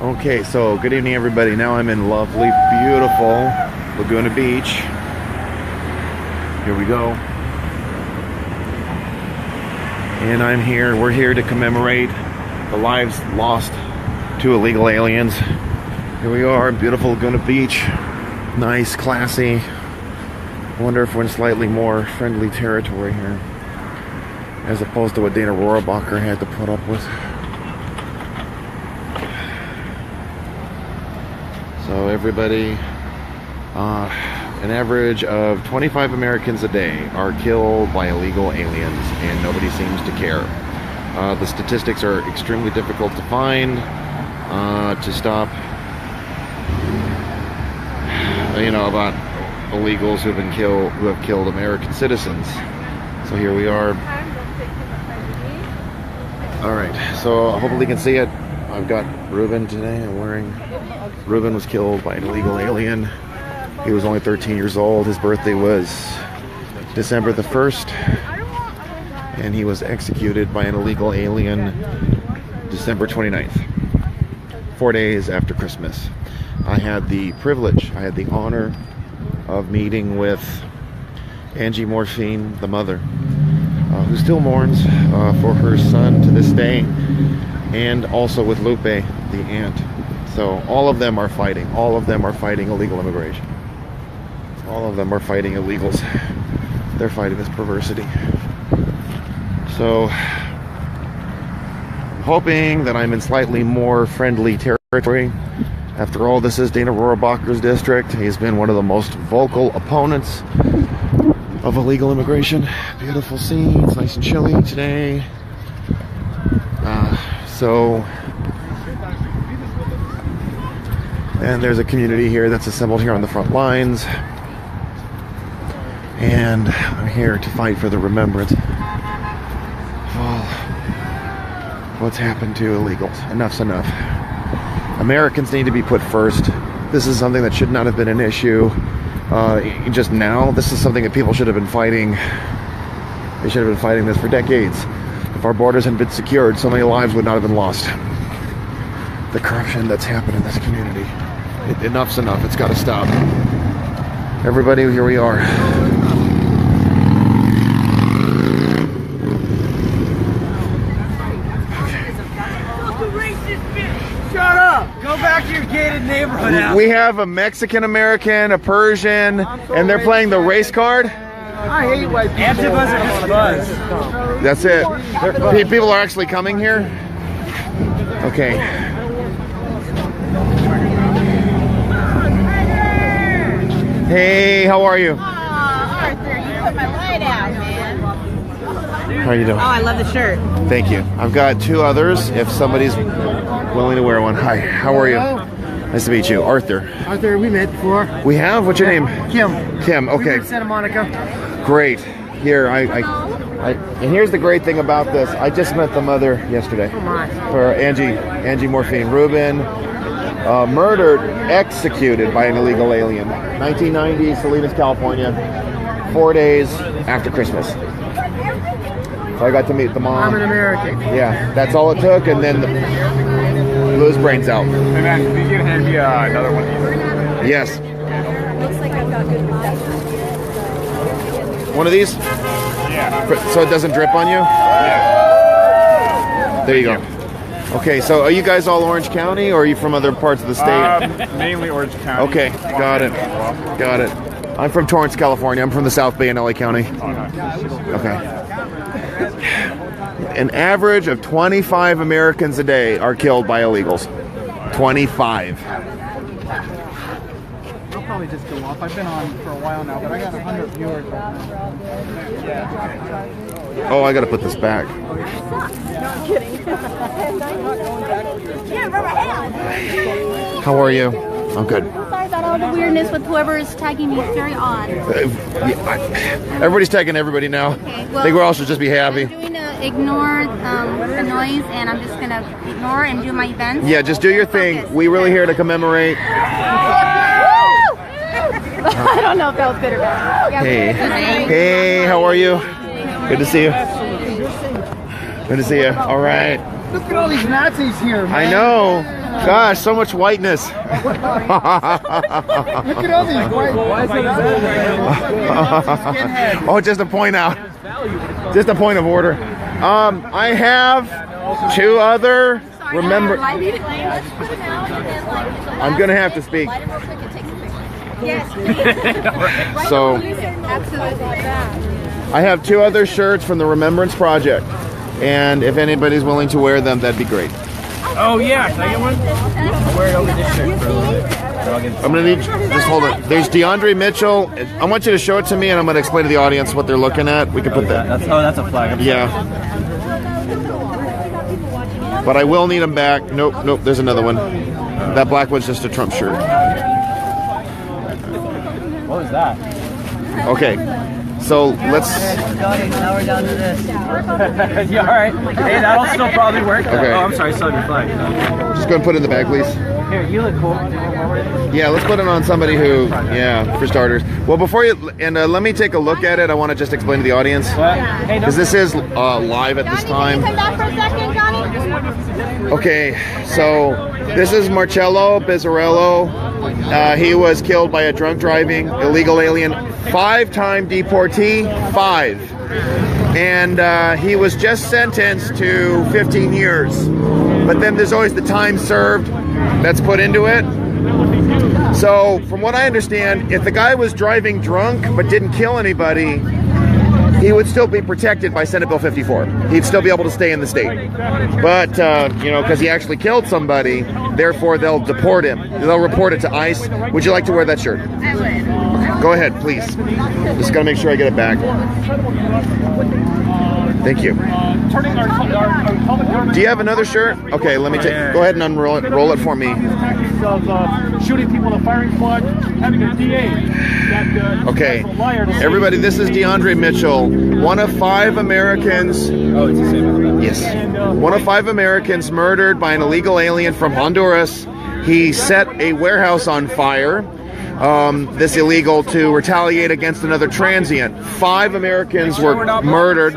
Okay, so good evening everybody. Now I'm in lovely, beautiful Laguna Beach. Here we go. And we're here to commemorate the lives lost to illegal aliens. Here we are, beautiful Laguna Beach. Nice, classy. I wonder if we're in slightly more friendly territory here, as opposed to what Dana Rohrabacher had to put up with. So everybody, an average of 25 Americans a day are killed by illegal aliens, and nobody seems to care. The statistics are extremely difficult to find, to stop, about illegals who have killed American citizens. So here we are. All right, so hopefully you can see it. I've got Ruben today. Ruben was killed by an illegal alien. He was only 13 years old. His birthday was December the 1st. And he was executed by an illegal alien December 29th. 4 days after Christmas. I had the honor of meeting with Angie Morphine, the mother, who still mourns for her son to this day, and also with Lupe, the aunt. So all of them are fighting. All of them are fighting illegal immigration. All of them are fighting illegals. They're fighting this perversity. So I'm hoping that I'm in slightly more friendly territory. After all, this is Dana Rohrabacher's district. He's been one of the most vocal opponents of illegal immigration. Beautiful scenes, nice and chilly today. And there's a community here that's assembled here on the front lines. And I'm here to fight for the remembrance of what's happened to illegals. Enough's enough. Americans need to be put first. This is something that should not have been an issue just now. This is something that people should have been fighting. They should have been fighting this for decades. If our borders hadn't been secured, so many lives would not have been lost. The corruption that's happened in this community. Enough's enough. It's got to stop. Everybody, here we are. Shut up! Go back to your gated neighborhood. We have a Mexican American, a Persian, and they're playing the race card. I hate white people. Anti-buzz are just buzz. That's it. People are actually coming here? Okay. Hey, how are you? Oh, Arthur, you put my light out, man. How are you doing? Oh, I love the shirt. Thank you. I've got two others if somebody's willing to wear one. Hi, how are you? Nice to meet you. Arthur. Arthur, we met before. We have? What's your name? Kim. Kim, okay. We were in Santa Monica. Great. Here, and here's the great thing about this. I just met the mother yesterday. Oh my. For Angie Morphine. Ruben, murdered, executed by an illegal alien. 1990, Salinas, California. 4 days after Christmas. So I got to meet the mom. I'm an American. Yeah, that's all it took, and then blew his brains out. Hey man, can you hand me another one of these? Yes. Looks like I've got good reception. One of these? Yeah. So it doesn't drip on you? Yeah. There you go. Okay, so are you guys all Orange County, or are you from other parts of the state? Mainly Orange County. Okay, got it. Got it. I'm from Torrance, California. I'm from the South Bay in LA County. Oh, nice. Okay. An average of 25 Americans a day are killed by illegals. 25. I'll probably just go off. I've been on for a while now, but I got 100 viewers right now. Oh, I gotta put this back. No, I'm kidding. Yeah, rubber hand. How are you? I'm good. Sorry about all the weirdness with whoever is tagging me. It's very odd. Everybody's tagging everybody now. Okay, I think we all should just be happy. I'm doing to ignore the noise, and I'm just going to ignore and do my events. Yeah, just do your thing. Focus. We really here to commemorate. I don't know if that was good or bad. Yeah, Hey. good. Hey, how are you? Good to see you. Good to see you. All right. Look at all these Nazis here, man. I know. Gosh, so much whiteness. Look at all these white. Oh, just a point out. Just a point of order. I have 2 other. Remember, I'm gonna have to speak. So, I have 2 other shirts from the Remembrance Project, and if anybody's willing to wear them, that'd be great. Oh yeah, can I get one? I'll wear it over this shirt for a little bit. I'm gonna need, just hold it. There's DeAndre Mitchell. I want you to show it to me, and I'm gonna explain to the audience what they're looking at. We can put that. That's a flag. Yeah. But I will need them back. Nope, there's another one. That black one's just a Trump shirt. What was that? Okay, so let's... Now we're down to this. Yeah, all right. Hey, that'll still probably work. Okay. Oh, I'm sorry, I saw your flag. Just go and put it in the bag, please. Here, you look cool. Yeah, let's put it on somebody who, yeah, for starters. Well, before you, and let me take a look at it. I want to just explain to the audience. Because this is live at this time. Come back for a second, Johnny. Okay, so this is Marcello Bizzarello. He was killed by a drunk driving illegal alien, 5-time deportee, 5. And he was just sentenced to 15 years. But then there's always the time served that's put into it. So from what I understand, if the guy was driving drunk but didn't kill anybody, he would still be protected by Senate Bill 54. He'd still be able to stay in the state. But, you know, because he actually killed somebody, therefore they'll deport him. They'll report it to ICE. Would you like to wear that shirt? I would. Go ahead, please. Just gotta make sure I get it back. Thank you. Do you have another shirt? Okay, let me take. Go ahead and unroll it. Roll it for me. Shooting people in a firing squad, having a DA. Okay, everybody, this is DeAndre Mitchell, one of 5 Americans. Oh, it's the same. Yes, one of 5 Americans murdered by an illegal alien from Honduras. He set a warehouse on fire. This illegal to retaliate against another transient. 5 Americans were murdered.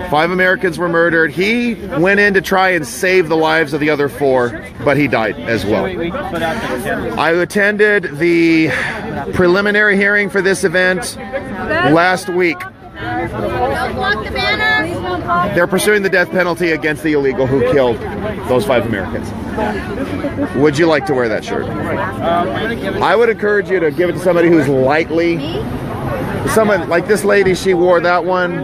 5 Americans were murdered. He went in to try and save the lives of the other 4, but he died as well. I attended the preliminary hearing for this event last week. Don't block the banner. They're pursuing the death penalty against the illegal who killed those 5 Americans. Would you like to wear that shirt? I would encourage you to give it to somebody who's lightly. Someone like this lady, she wore that one.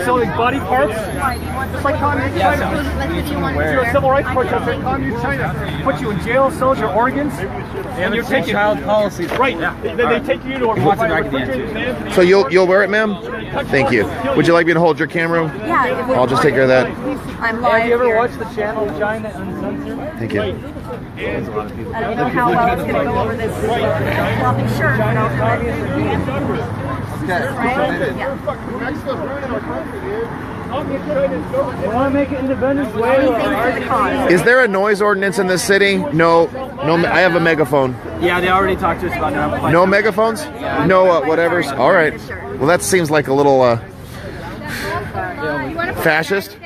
Selling body parts, just like Communist China. You're a civil rights protester in Communist China. Put you in jail, sells your organs, and you're taking child policy. Right. Then they take you to a refrigerator. So you'll wear it, ma'am? Thank you. Would you like me to hold your camera? Yeah. I'll just take care of that. I'm live. Have you ever here. watched the channel China Uncensored? Thank you. I don't know how well it's going to go over this floppy shirt, but I'll try it. Right? Yeah. You want to make it Independence Way? Anything for the cause. Is there a noise ordinance in this city? No. I have a megaphone. Yeah, they already talked to us about that. No megaphones? No whatever's. All right. Well, that seems like a little You want to put fascist. We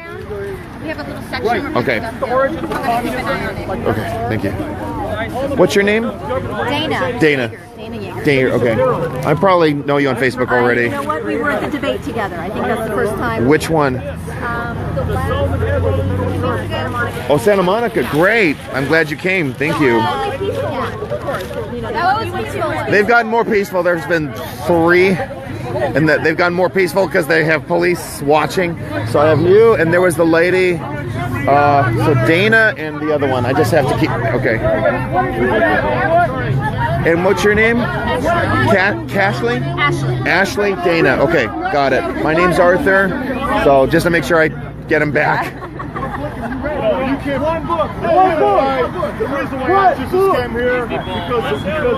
have a little section. Okay. I'm going to keep an eye on it. Okay. Thank you. What's your name? Dana. Dana. Dana Yeager. Dana. Okay. I probably know you on Facebook already. You know what? We were at the debate together. I think that's the first time. Which one? Oh, Santa Monica. Great. I'm glad you came. Thank you. That was peaceful. They've gotten more peaceful. There's been 3, and they've gotten more peaceful because they have police watching. So I have you, and there was the lady. So Dana and the other one. I just have to keep. Okay. And what's your name? Ashley? Ashley Dana. Okay, got it. My name's Arthur. So just to make sure I get him back. One book. The reason why I just came here because you guys are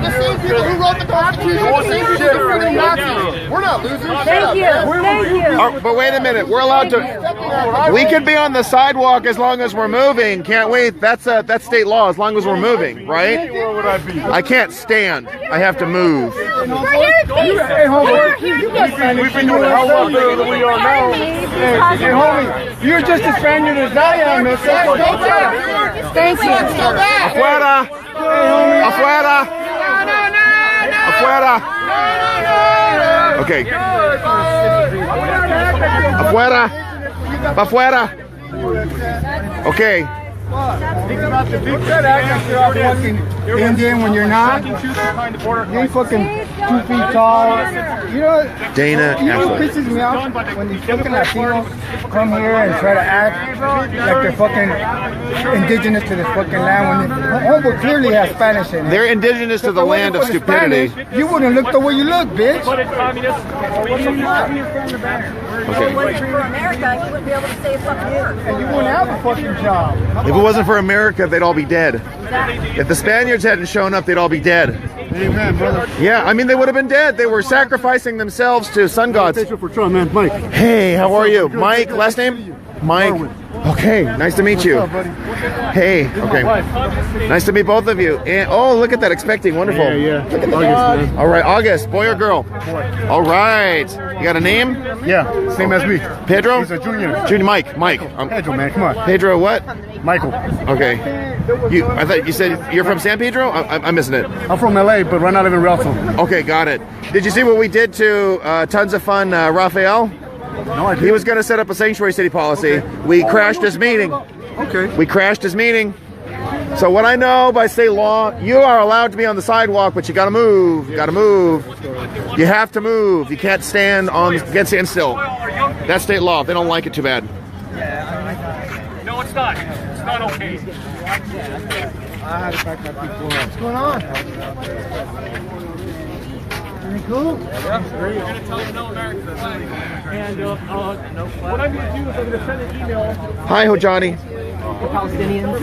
The same people who wrote the Constitution, the same people who freaking Nazis. We're not losers. Thank you. Thank you. But wait a minute. We're allowed to. We can be on the sidewalk as long as we're moving, can't we? That's state law, as long as we're moving, right? Where would I be? I can't stand. I have to move. Hey, homie, we've been doing a hell lot better than we are now. Hey, homie, you're just as Spaniard as I am, man. Thank you. Afuera! Afuera! Afuera! Okay. Afuera! Afuera! Okay. Indian when you're not. You ain't fucking 2 feet tall. You know, Dana, you know what Ashley. pisses me off? When these fucking Latinos come here and try to act like they're fucking indigenous to this fucking land. When Humboldt clearly has Spanish in it. They're indigenous to the land of stupidity. Spanish, you wouldn't look the way you look, bitch. Okay. For America, you wouldn't be able to say a fucking word. And you wouldn't have a fucking job. If it wasn't for America, they'd all be dead. If the Spaniards hadn't shown up, they'd all be dead. Amen, brother. Yeah, I mean, they would have been dead. They were sacrificing themselves to sun gods. For Trump, man, Mike. Hey, how are you? Mike, last name? Mike. Okay, nice to meet you. Hey, okay. Nice to meet both of you. And oh, look at that, expecting, wonderful. Yeah. Look at the dog. All right, August, boy or girl? All right. You got a name? Yeah, same as me. Pedro? He's a junior. Junior, Mike. Pedro, man, come on. Pedro what? Michael. Okay. I thought you said you're from San Pedro? I'm missing it. I'm from LA, but right now I live in Ralston. Okay, got it. Did you see what we did to Tons of Fun Raphael? No, I He was going to set up a sanctuary city policy. We crashed his meeting. Okay. We crashed his meeting. So what I know by state law, you are allowed to be on the sidewalk, but you got to move. You got to move. You have to move. You can't stand still. That's state law. They don't like it too bad. No, it's not. It's not okay. What's going on? Pretty cool. And what I'm going to do is I'm going to send an email. Hi, Hojani. Palestinians.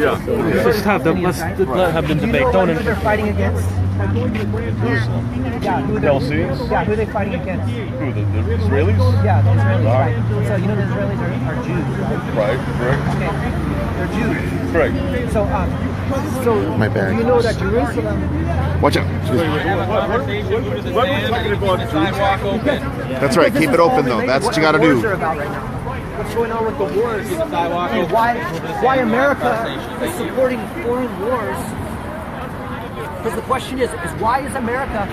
Let's have them debate. Don't They're fighting against. Yeah, who LCs? Yeah, who are they fighting against? Who, the Israelis? Yeah, the Israelis. Right. So you know the Israelis are Jews, right? Right, correct. Okay, they're Jews. Correct. So My bad. you know that Jerusalem. Watch out. That's right. Keep it open, though. That's what you got to do. What's going on with the wars? And why America is supporting foreign wars? Because the question is why is America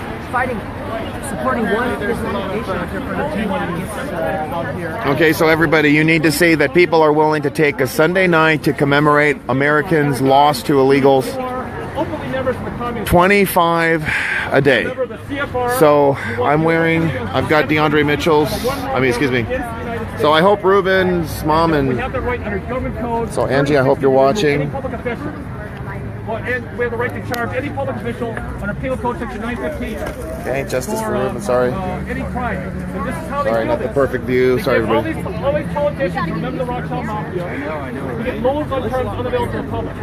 supporting one Islamic nation? Okay, so everybody, you need to see that people are willing to take a Sunday night to commemorate Americans' loss to illegals. 25 a day. So I've got DeAndre Mitchell's, So I hope Ruben's mom so Angie, I hope you're watching. And we have the right to charge any public official under Penal Code Section 915. Okay, justice for Ruben, sorry. Any crime. And this is how Sorry, they not do the this. perfect view. Sorry, everybody. All these politicians remember the Rothschild Mafia. We get loans on terms unavailable to the public.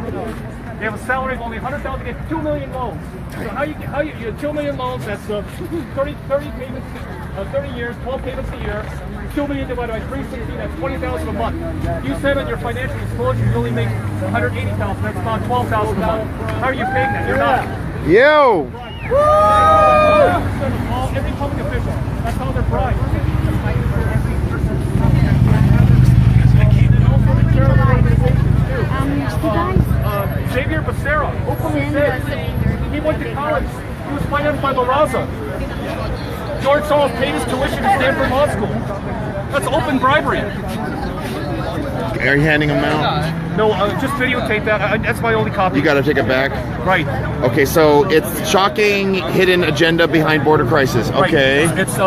They have a salary of only $100,000 to get 2 million loans. So how you 2 million loans? That's 30 payments, 30 years, 12 payments a year. 2 million divided by 360, that's $20,000 a month. You said on your financial disclosure you only make $180,000. That's about $12,000 a month. How are you paying that? You're not. Yo! Every public official. That's how they're bribed. Xavier Becerra openly said he went to college. He was financed by La Raza. George Soros paid his tuition to Stanford Law School. That's open bribery. Are you handing them out? No, just videotape that. That's my only copy. You got to take it back. Right. Okay, so it's shocking hidden agenda behind border crisis. Okay. Right. It's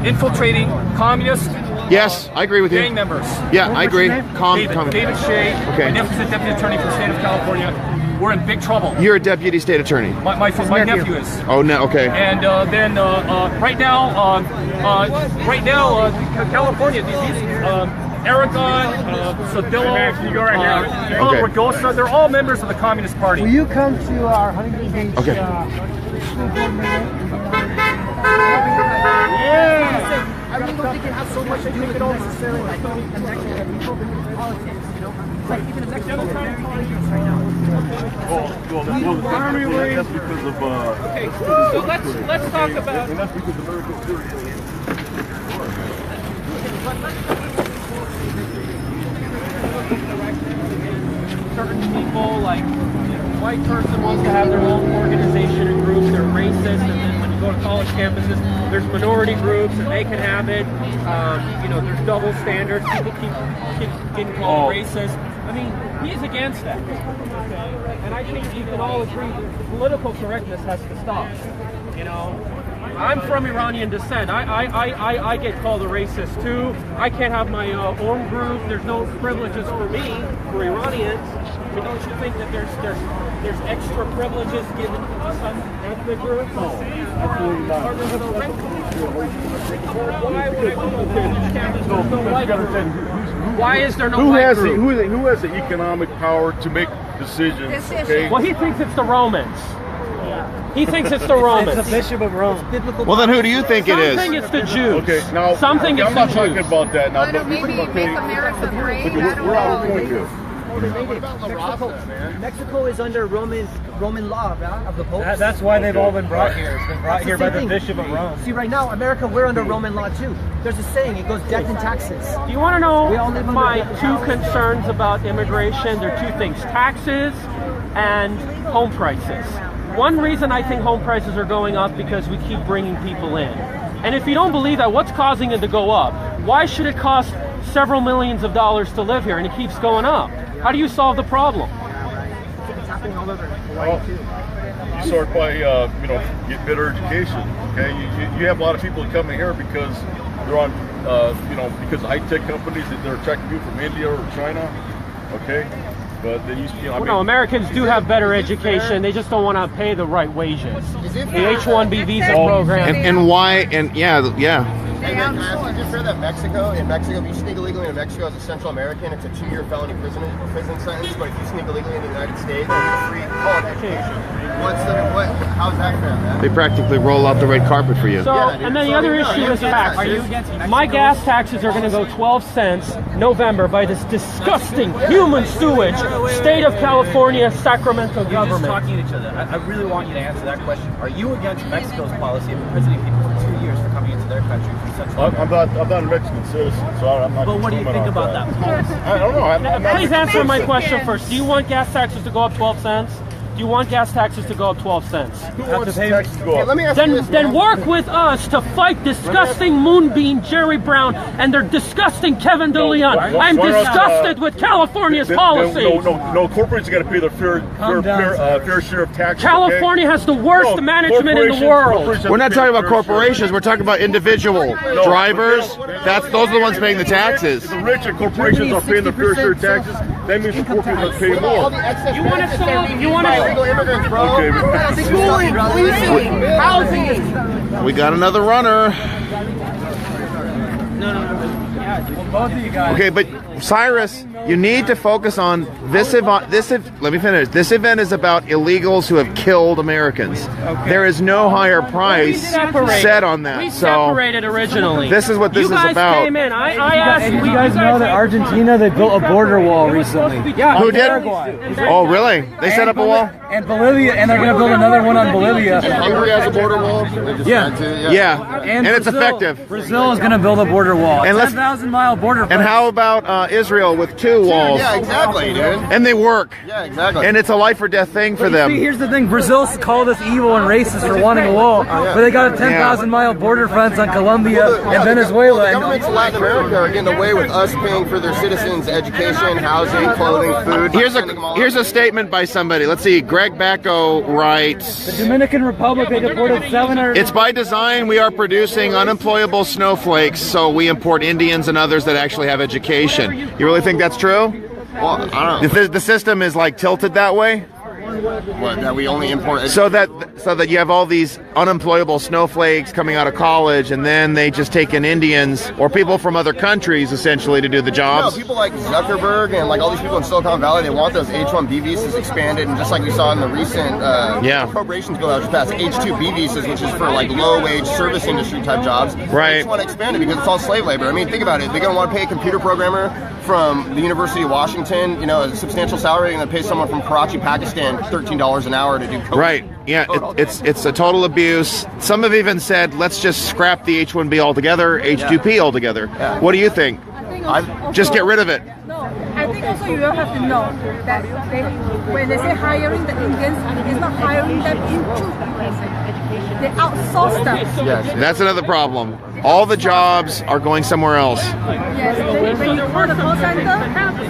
infiltrating communists. Yes, I agree with you. Gang members. Yeah, I agree. David Shea. Okay. My nephew's a deputy attorney for the state of California. We're in big trouble. You're a deputy state attorney. My nephew is. Oh no. Okay. And then right now, California, these Aragon, Cedillo, Ragosa, they're all members of the Communist Party. Will you come to our Huntington Beach? Okay. Yeah. I really don't think it has so much to do with necessarily like the Mexican people, politics, you know? It's like even the Mexican politics right now. That's because of Okay, so let's talk about. and that's because America's serious. Certain people, like white person wants to have their own organization and group. They're racist, and then when you go to college campuses, there's minority groups, and they can have it. There's double standards. People keep getting called racist. I mean, he's against that. Okay? And I think we can all agree that political correctness has to stop. You know, I'm from Iranian descent. I get called a racist too. I can't have my own group. There's no privileges for me, for Iranians. I mean, don't you think that there's extra privileges given to some ethnic groups? No, absolutely not. Why would I go to a college campus with no white group? Why is there no white group? Who has the economic power to make decisions? Okay? Well, he thinks it's the Romans. He thinks it's the Romans. It's the Bishop of Rome. Well, then who do you think it is? Something it's the Jews. Okay, now Something I'm it's not the talking Jews. about that now. Why But don't maybe make America great? we're out of point here. Mexico is under Roman law, right? Of the Pope. That's why they've all been brought here. It's been brought here by the Bishop of Rome. See, right now, America, we're under Roman law too. There's a saying, it goes death and taxes. Do you want to know We all live under my different two houses. concerns about immigration? There are two things: taxes and home prices. One reason I think home prices are going up because we keep bringing people in. And if you don't believe that, what's causing it to go up? Why should it cost several millions of dollars to live here and it keeps going up? How do you solve the problem? It's happening all over Hawaii too. You sort by get better education. Okay, you have a lot of people coming here because they're on because of high-tech companies that they're attracting people from India or China. Okay, but then Americans do have better education. They just don't want to pay the right wages. The H-1B visa program. And why? And yeah. Hey man, can I ask you just heard that in Mexico, if you sneak illegally into Mexico as a Central American, it's a 2-year felony prison sentence. But if you sneak illegally in the United States, you get a free college education. How's that fair, man? They practically roll out the red carpet for you. So, and then the other issue is taxes. My gas taxes are going to go 12 cents November by this disgusting human sewage state of California, Sacramento government. You're just talking to each other. I really want you to answer that question. Are you against Mexico's policy of imprisoning people for 2 years for coming into their country? I'm not a Mexican citizen, so I'm not. But what do you think about that policy? I don't know. I'm not Please answer my question first. Do you want gas taxes to go up 12 cents? Do you want gas taxes to go up 12 cents? Who wants taxes to go up? Let me ask you this, Then man. work with us to fight disgusting Moonbeam Jerry Brown and their disgusting Kevin DeLeon. I'm disgusted with California's policies. No, corporations got to pay their fair share of taxes. California has the worst management in the world. We're not talking about corporations. We're talking about individual drivers. Those are the ones paying the taxes. The rich and corporations are paying their fair share of taxes. That means the corporations are paying more. You want to solve? Illegal immigrants, bro. Okay. Schooling, policing, housing. We got another runner. Both of you guys. Okay, but Cyrus, you need to focus on this event. Let me finish. This event is about illegals who have killed Americans. Okay. There is no higher price set on that. We So separated originally. this is what this you is guys about. Came in. I asked. And you guys know that Argentina, they built a border wall recently. Yeah. Who did? Paraguay. Oh, really? They set up a wall? And Bolivia, and they're going to build another one on Bolivia. Hungary has a border wall. Yeah. And it's Brazil- effective. Brazil is going to build a border wall. And let's- 10,000-mile border. And how about Israel with 2 walls? Yeah, exactly, dude. And they work. Yeah, exactly. And it's a life or death thing for See, them. here's the thing. Brazil called us evil and racist for wanting a wall, but they got a 10,000-mile border fence on Colombia and Venezuela. The governments in Latin America are getting away with us paying for their citizens' education, housing, clothing, food. Here's a statement by somebody. Let's see. Greg Bacco writes, The Dominican Republic, they deported 700. "It's by design we are producing unemployable snowflakes, so we import Indians and others that actually have education." You really think that's true? Well, I don't know. The system is like tilted that way, What, that we only import so that you have all these unemployable snowflakes coming out of college, and then they just take in Indians or people from other countries essentially to do the jobs. No, people like Zuckerberg and like all these people in Silicon Valley, they want those H-1B visas expanded, and just like we saw in the recent appropriations bill that was passed, H-2B visas, which is for like low-wage service industry type jobs. Right. They just want to expand it because it's all slave labor. I mean, think about it. They're going to want to pay a computer programmer from the University of Washington, you know, a substantial salary, and then pay someone from Karachi, Pakistan, $13 an hour to do code. Right. Yeah, it's a total abuse. Some have even said, let's just scrap the H-1B altogether, H-2B altogether. Yeah. What do you think? Just get rid of it. No, I think also you will have to know that when they say hiring the Indians, it's not hiring them into they outsource them. Yes. That's another problem. All the jobs are going somewhere else. Yes, when you call the call center,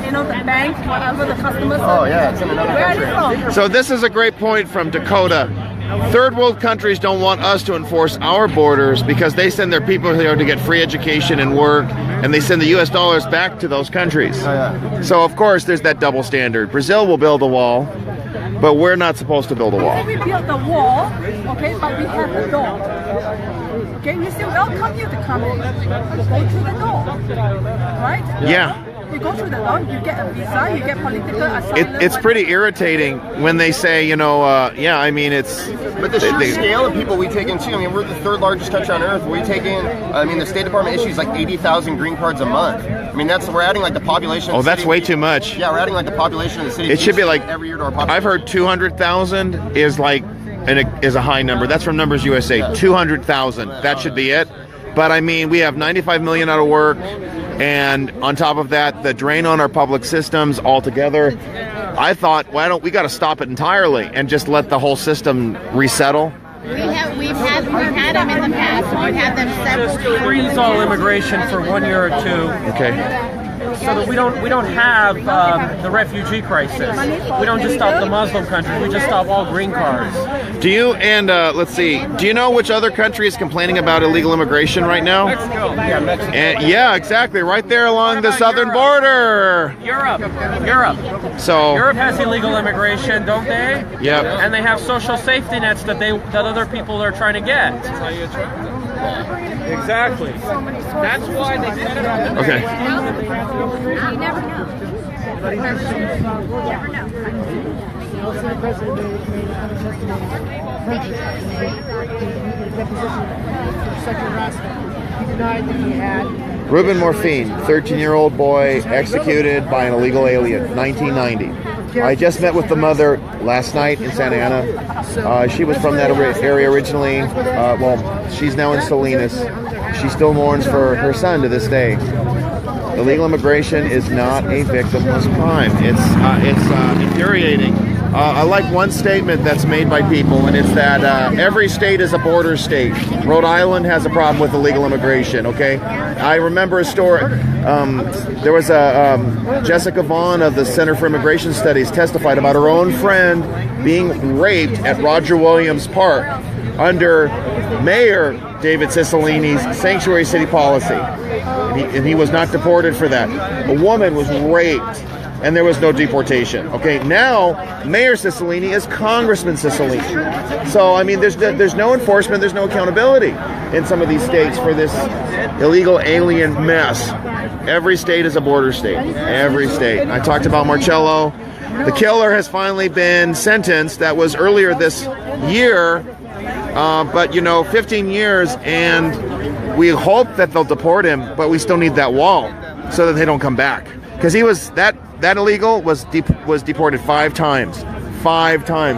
you know, the bank, whatever the customer service. Oh, yeah, it's in another Where country. are they from? So this is a great point from Dakota. Third world countries don't want us to enforce our borders because they send their people here to get free education and work, and they send the US dollars back to those countries. Oh, yeah. So of course there's that double standard. Brazil will build a wall, but we're not supposed to build a wall. We built the wall, okay, but we have the door. Okay, we still welcome you to come in. Go through the door, right? Yeah. You go through the door, you get a visa, you get political asylum. It's pretty irritating when they say, you know, yeah, I mean, it's... But the sheer scale of people we take in too, I mean, we're the third largest country on earth. We take in, I mean, the State Department issues like 80,000 green cards a month. I mean, we're adding like the population of Oh, the that's city. way too much. Yeah, we're adding like the population of the city. It should be like, every year to our population. I've heard 200,000 is like, is a high number. That's from Numbers USA, Yeah. 200,000. That should be it. But I mean, we have 95 million out of work, and on top of that, the drain on our public systems altogether. I thought, why don't we got to stop it entirely and just let the whole system resettle? We've had them in the past. We've had them several Just freeze all immigration for 1 year or two. Okay. So that we don't have the refugee crisis. We don't just stop the Muslim countries. We just stop all green cards. Do you, and let's see, do you know which other country is complaining about illegal immigration right now? Mexico. Yeah, Mexico. And, yeah, exactly, right there along the southern border. Europe. So Europe has illegal immigration, don't they? Yep. And they have social safety nets that other people are trying to get. Exactly. That's why they set it up. Okay. You never know. You never know. Ruben Morphine, 13-year-old boy executed by an illegal alien, 1990. I just met with the mother last night in Santa Ana. She was from that area originally. Well, she's now in Salinas. She still mourns for her son to this day. Illegal immigration is not a victimless crime. It's infuriating. I like one statement that's made by people, and it's that every state is a border state. Rhode Island has a problem with illegal immigration, okay? I remember a story. There was a Jessica Vaughn of the Center for Immigration Studies testified about her own friend being raped at Roger Williams Park under Mayor David Cicilline's sanctuary city policy. And he was not deported for that. A woman was raped, and there was no deportation. Okay, now Mayor Cicilline is Congressman Cicilline. So I mean, there's no enforcement, there's no accountability in some of these states for this illegal alien mess. Every state is a border state. Every state. I talked about Marcello. The killer has finally been sentenced. That was earlier this year, but you know, 15 years, and we hope that they'll deport him, but we still need that wall so that they don't come back. Because he was that illegal was deported 5 times,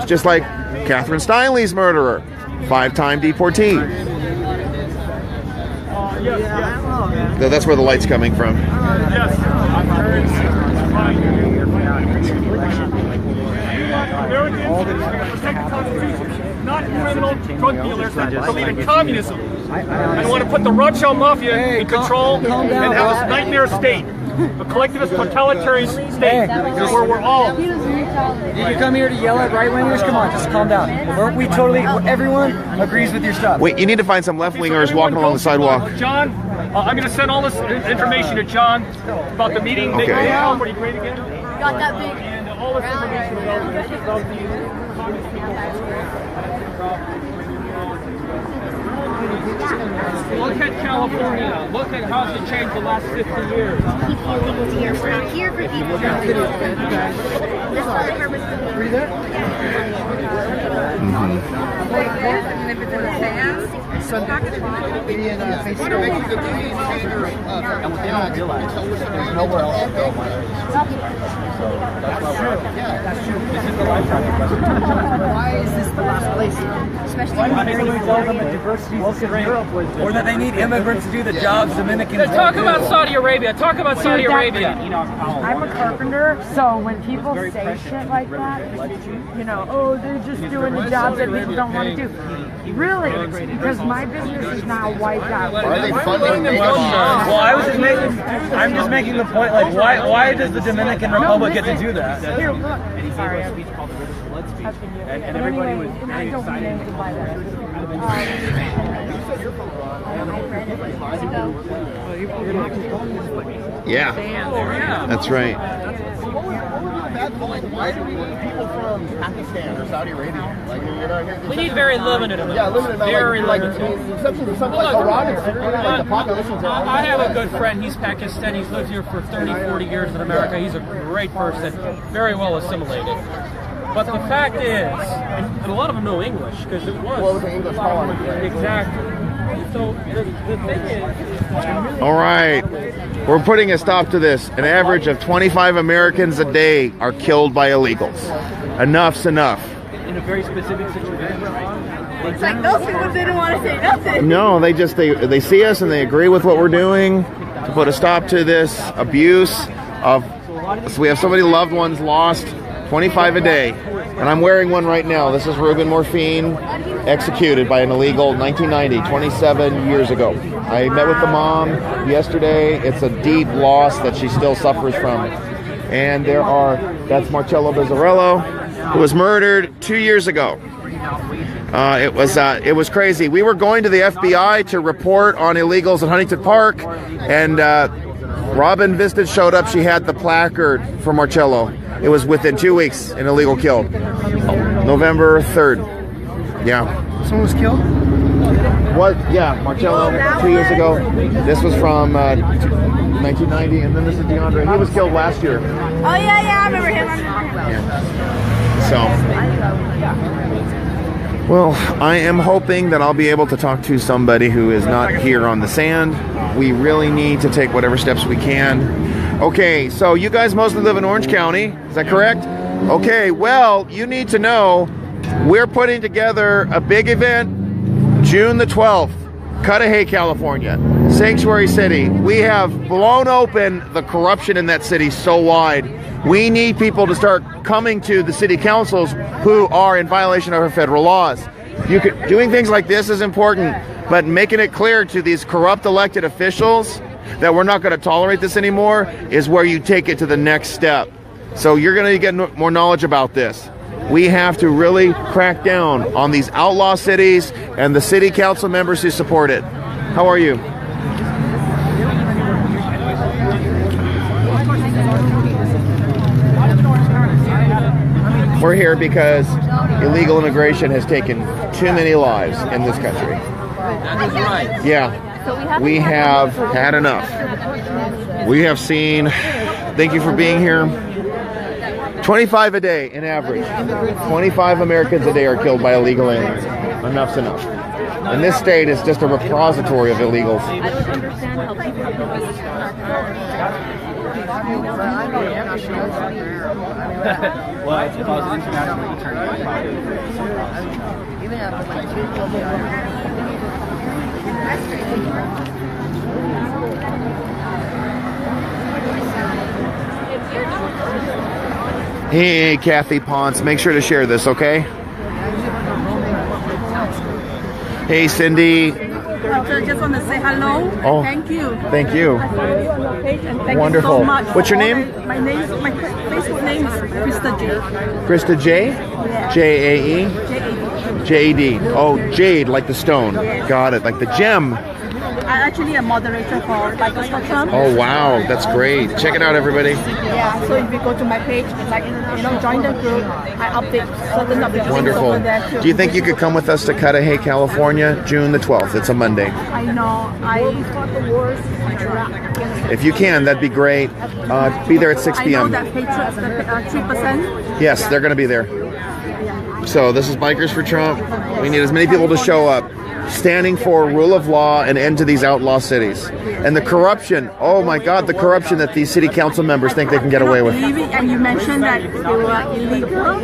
just like Catherine Steinle's murderer, 5-time deportee. So that's where the light's coming from. Not criminal drug dealers that believe in communism and want to put the Rothschild Mafia in control and have this nightmare state, a collectivist totalitarian state where we're all. Did you come here to yell at right-wingers? Come on, just calm down. Everyone agrees with your stuff. Wait, you need to find some left-wingers walking along the sidewalk. John, I'm going to send all this information to John about the meeting. Okay. Pretty great again. got that big. And all this information about the Look at California. Look at how it's changed the last 50 years. Keep the illegals here. We're not here for people to do this. This is the purpose of the reason. And what they don't realize, there's nowhere else to go. So that's why this is the lifetime question. Why is this the last place? Especially Why does somebody tell them that diversity is the strength? Or that they need immigrants to do the jobs Dominicans Talk about Saudi Arabia. Talk about Saudi Arabia. I'm a carpenter, so when people say shit like that, you know, oh, they're just doing the jobs that people don't want to do. Really, because my business is now wiped out. Why are they funding them? Well, I'm just making the point, like, why does the Dominican Republic get to do that? Here, look. Sorry. And everybody was very excited to buy that. Yeah, that's right. Why do we need people from Pakistan or Saudi Arabia? Like, you know, We need very limited amounts. yeah, limited amount. Very like, limited. exception to something like Iran and Syria, like the populations are. I have a good friend. He's Pakistani. He's lived here for 30, 40 years in America. He's a great person, very well assimilated. But the fact is, and a lot of them know English because it was. Well, it was an English colony. Exactly. So the thing is. All right. We're putting a stop to this. An average of 25 Americans a day are killed by illegals. Enough's enough. In a very specific situation, right? It's like those people didn't want to say nothing. No, they see us and they agree with what we're doing to put a stop to this abuse of. So we have so many loved ones lost. 25 a day. And I'm wearing one right now. This is Ruben Morphine, executed by an illegal 1990, 27 years ago. I met with the mom yesterday. It's a deep loss that she still suffers from. And that's Marcello Bizzarello, who was murdered 2 years ago. It was crazy. We were going to the FBI to report on illegals in Huntington Park, and Robin Visted showed up. She had the placard for Marcello. It was within 2 weeks, an illegal killed. November 3rd. Yeah. Someone was killed? What? Yeah, Marcello 2 years ago. This was from 1990, and then this is DeAndre. He was killed last year. Oh yeah, I remember him. Yeah. So, well, I am hoping that I'll be able to talk to somebody who is not here on the sand. We really need to take whatever steps we can. Okay, so you guys mostly live in Orange County, is that correct? Okay, well, you need to know we're putting together a big event June the 12th, Cudahy, California, Sanctuary City. We have blown open the corruption in that city so wide. We need people to start coming to the city councils who are in violation of our federal laws. Doing things like this is important, but making it clear to these corrupt elected officials that we're not going to tolerate this anymore is where you take it to the next step. So you're going to get more knowledge about this. We have to really crack down on these outlaw cities and the city council members who support it. How are you? We're here because illegal immigration has taken too many lives in this country. That is right. Yeah. We have had enough. We have seen, thank you for being here, 25 a day in average. 25 Americans a day are killed by illegal aliens. Enough's enough. And this state is just a repository of illegals. I don't understand how people can Well, it's because international attorney. even after like 2 Hey, Kathy Ponce, make sure to share this, okay? Hey, Cindy. I just want to say hello. Oh, thank you. Thank you. I follow you on your page and thank Wonderful. you so much. What's your name? My Facebook name is Krista J. Krista J? Yeah. J-A-E? J-A-D. J-A-D. Oh, jade, like the stone. Got it, like the gem. actually a moderator for Bikers for Trump. Oh wow, that's great. Check it out, everybody. Yeah, so if you go to my page, it's like, join the group. I update certain of the things Wonderful. over there too. Do you think you could come with us to Cudahy, California, June the 12th? It's a Monday. I know. I fought the wars. If you can, that'd be great. Be there at 6 I know p.m. that Patriots, the 3%. Yes, they're going to be there. So this is Bikers for Trump. We need as many people to show up, standing for rule of law and end to these outlaw cities. And the corruption, oh my God, the corruption that these city council members think they can get away with. And you mentioned that they were illegal.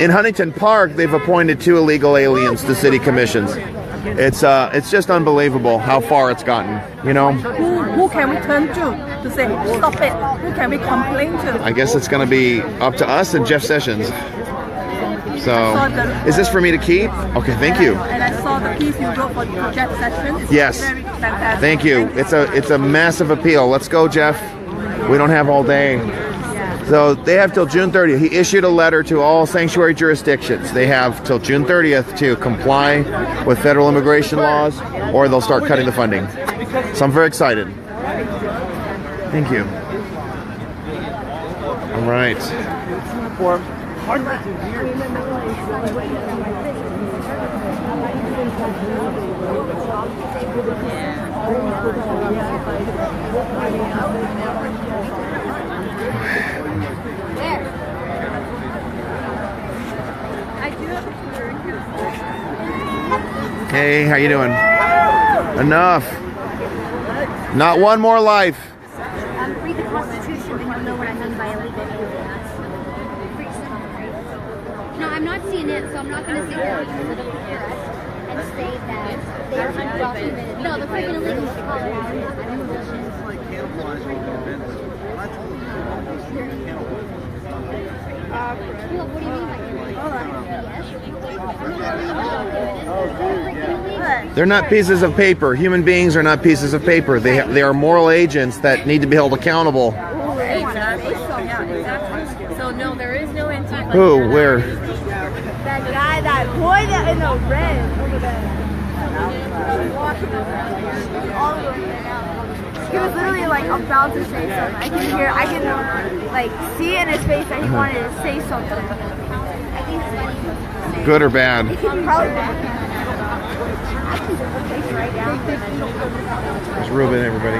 In Huntington Park, they've appointed 2 illegal aliens to city commissions. It's just unbelievable how far it's gotten, you know? Who can we turn to say, stop it? Who can we complain to? I guess it's going to be up to us and Jeff Sessions. So, is this for me to keep? Okay, thank you. And I saw the piece you wrote for Jeff Sessions. Yes. Very fantastic. Thank you. It's a massive appeal. Let's go, Jeff. We don't have all day. So they have till June 30th. He issued a letter to all sanctuary jurisdictions. They have till June 30th to comply with federal immigration laws, or they'll start cutting the funding. So I'm very excited. Thank you. All right. Hey, how you doing? Enough. Not one more life. Read the Constitution and you'll know what I mean by illegal. No, I'm not seeing it, so I'm not going to sit here and say that they are undocumented. No, the freaking illegal is Colorado. What do you mean by They're not pieces of paper. Human beings are not pieces of paper. They are moral agents that need to be held accountable. Exactly. So no, there is no Antifa. Who? Where? That guy, that boy that in the red over there. Walking around all the way there. He was literally like about to say something. I can like see in his face that he wanted to say something. Good or bad? Probably bad. It's Ruben, everybody.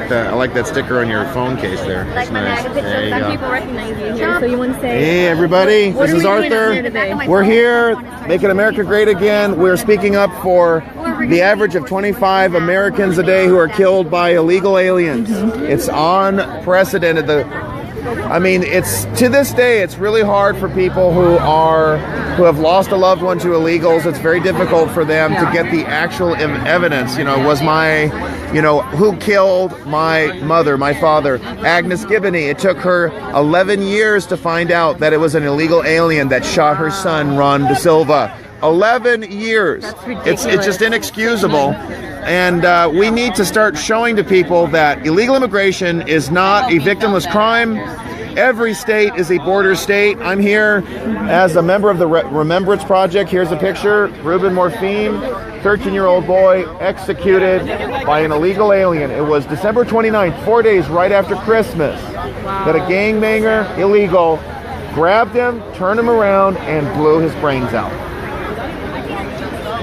I like that sticker on your phone case there. It's nice. There you go. People recognize you here, so you want to say. Hey everybody, this is Arthur. We're here making America great again. We're speaking up for the average of 25 Americans a day who are killed by illegal aliens. It's unprecedented. It's to this day, it's really hard for people who have lost a loved one to illegals. It's very difficult for them to get the actual evidence. Who killed my mother, my father, Agnes Gibboney. It took her 11 years to find out that it was an illegal alien that shot her son, Ron De Silva. 11 years. It's just inexcusable. And we need to start showing to people that illegal immigration is not a victimless crime. Every state is a border state. I'm here as a member of the Remembrance Project. Here's a picture. Ruben Morphine, 13-year-old boy, executed by an illegal alien. It was December 29th, 4 days right after Christmas, that a gangbanger, illegal, grabbed him, turned him around, and blew his brains out.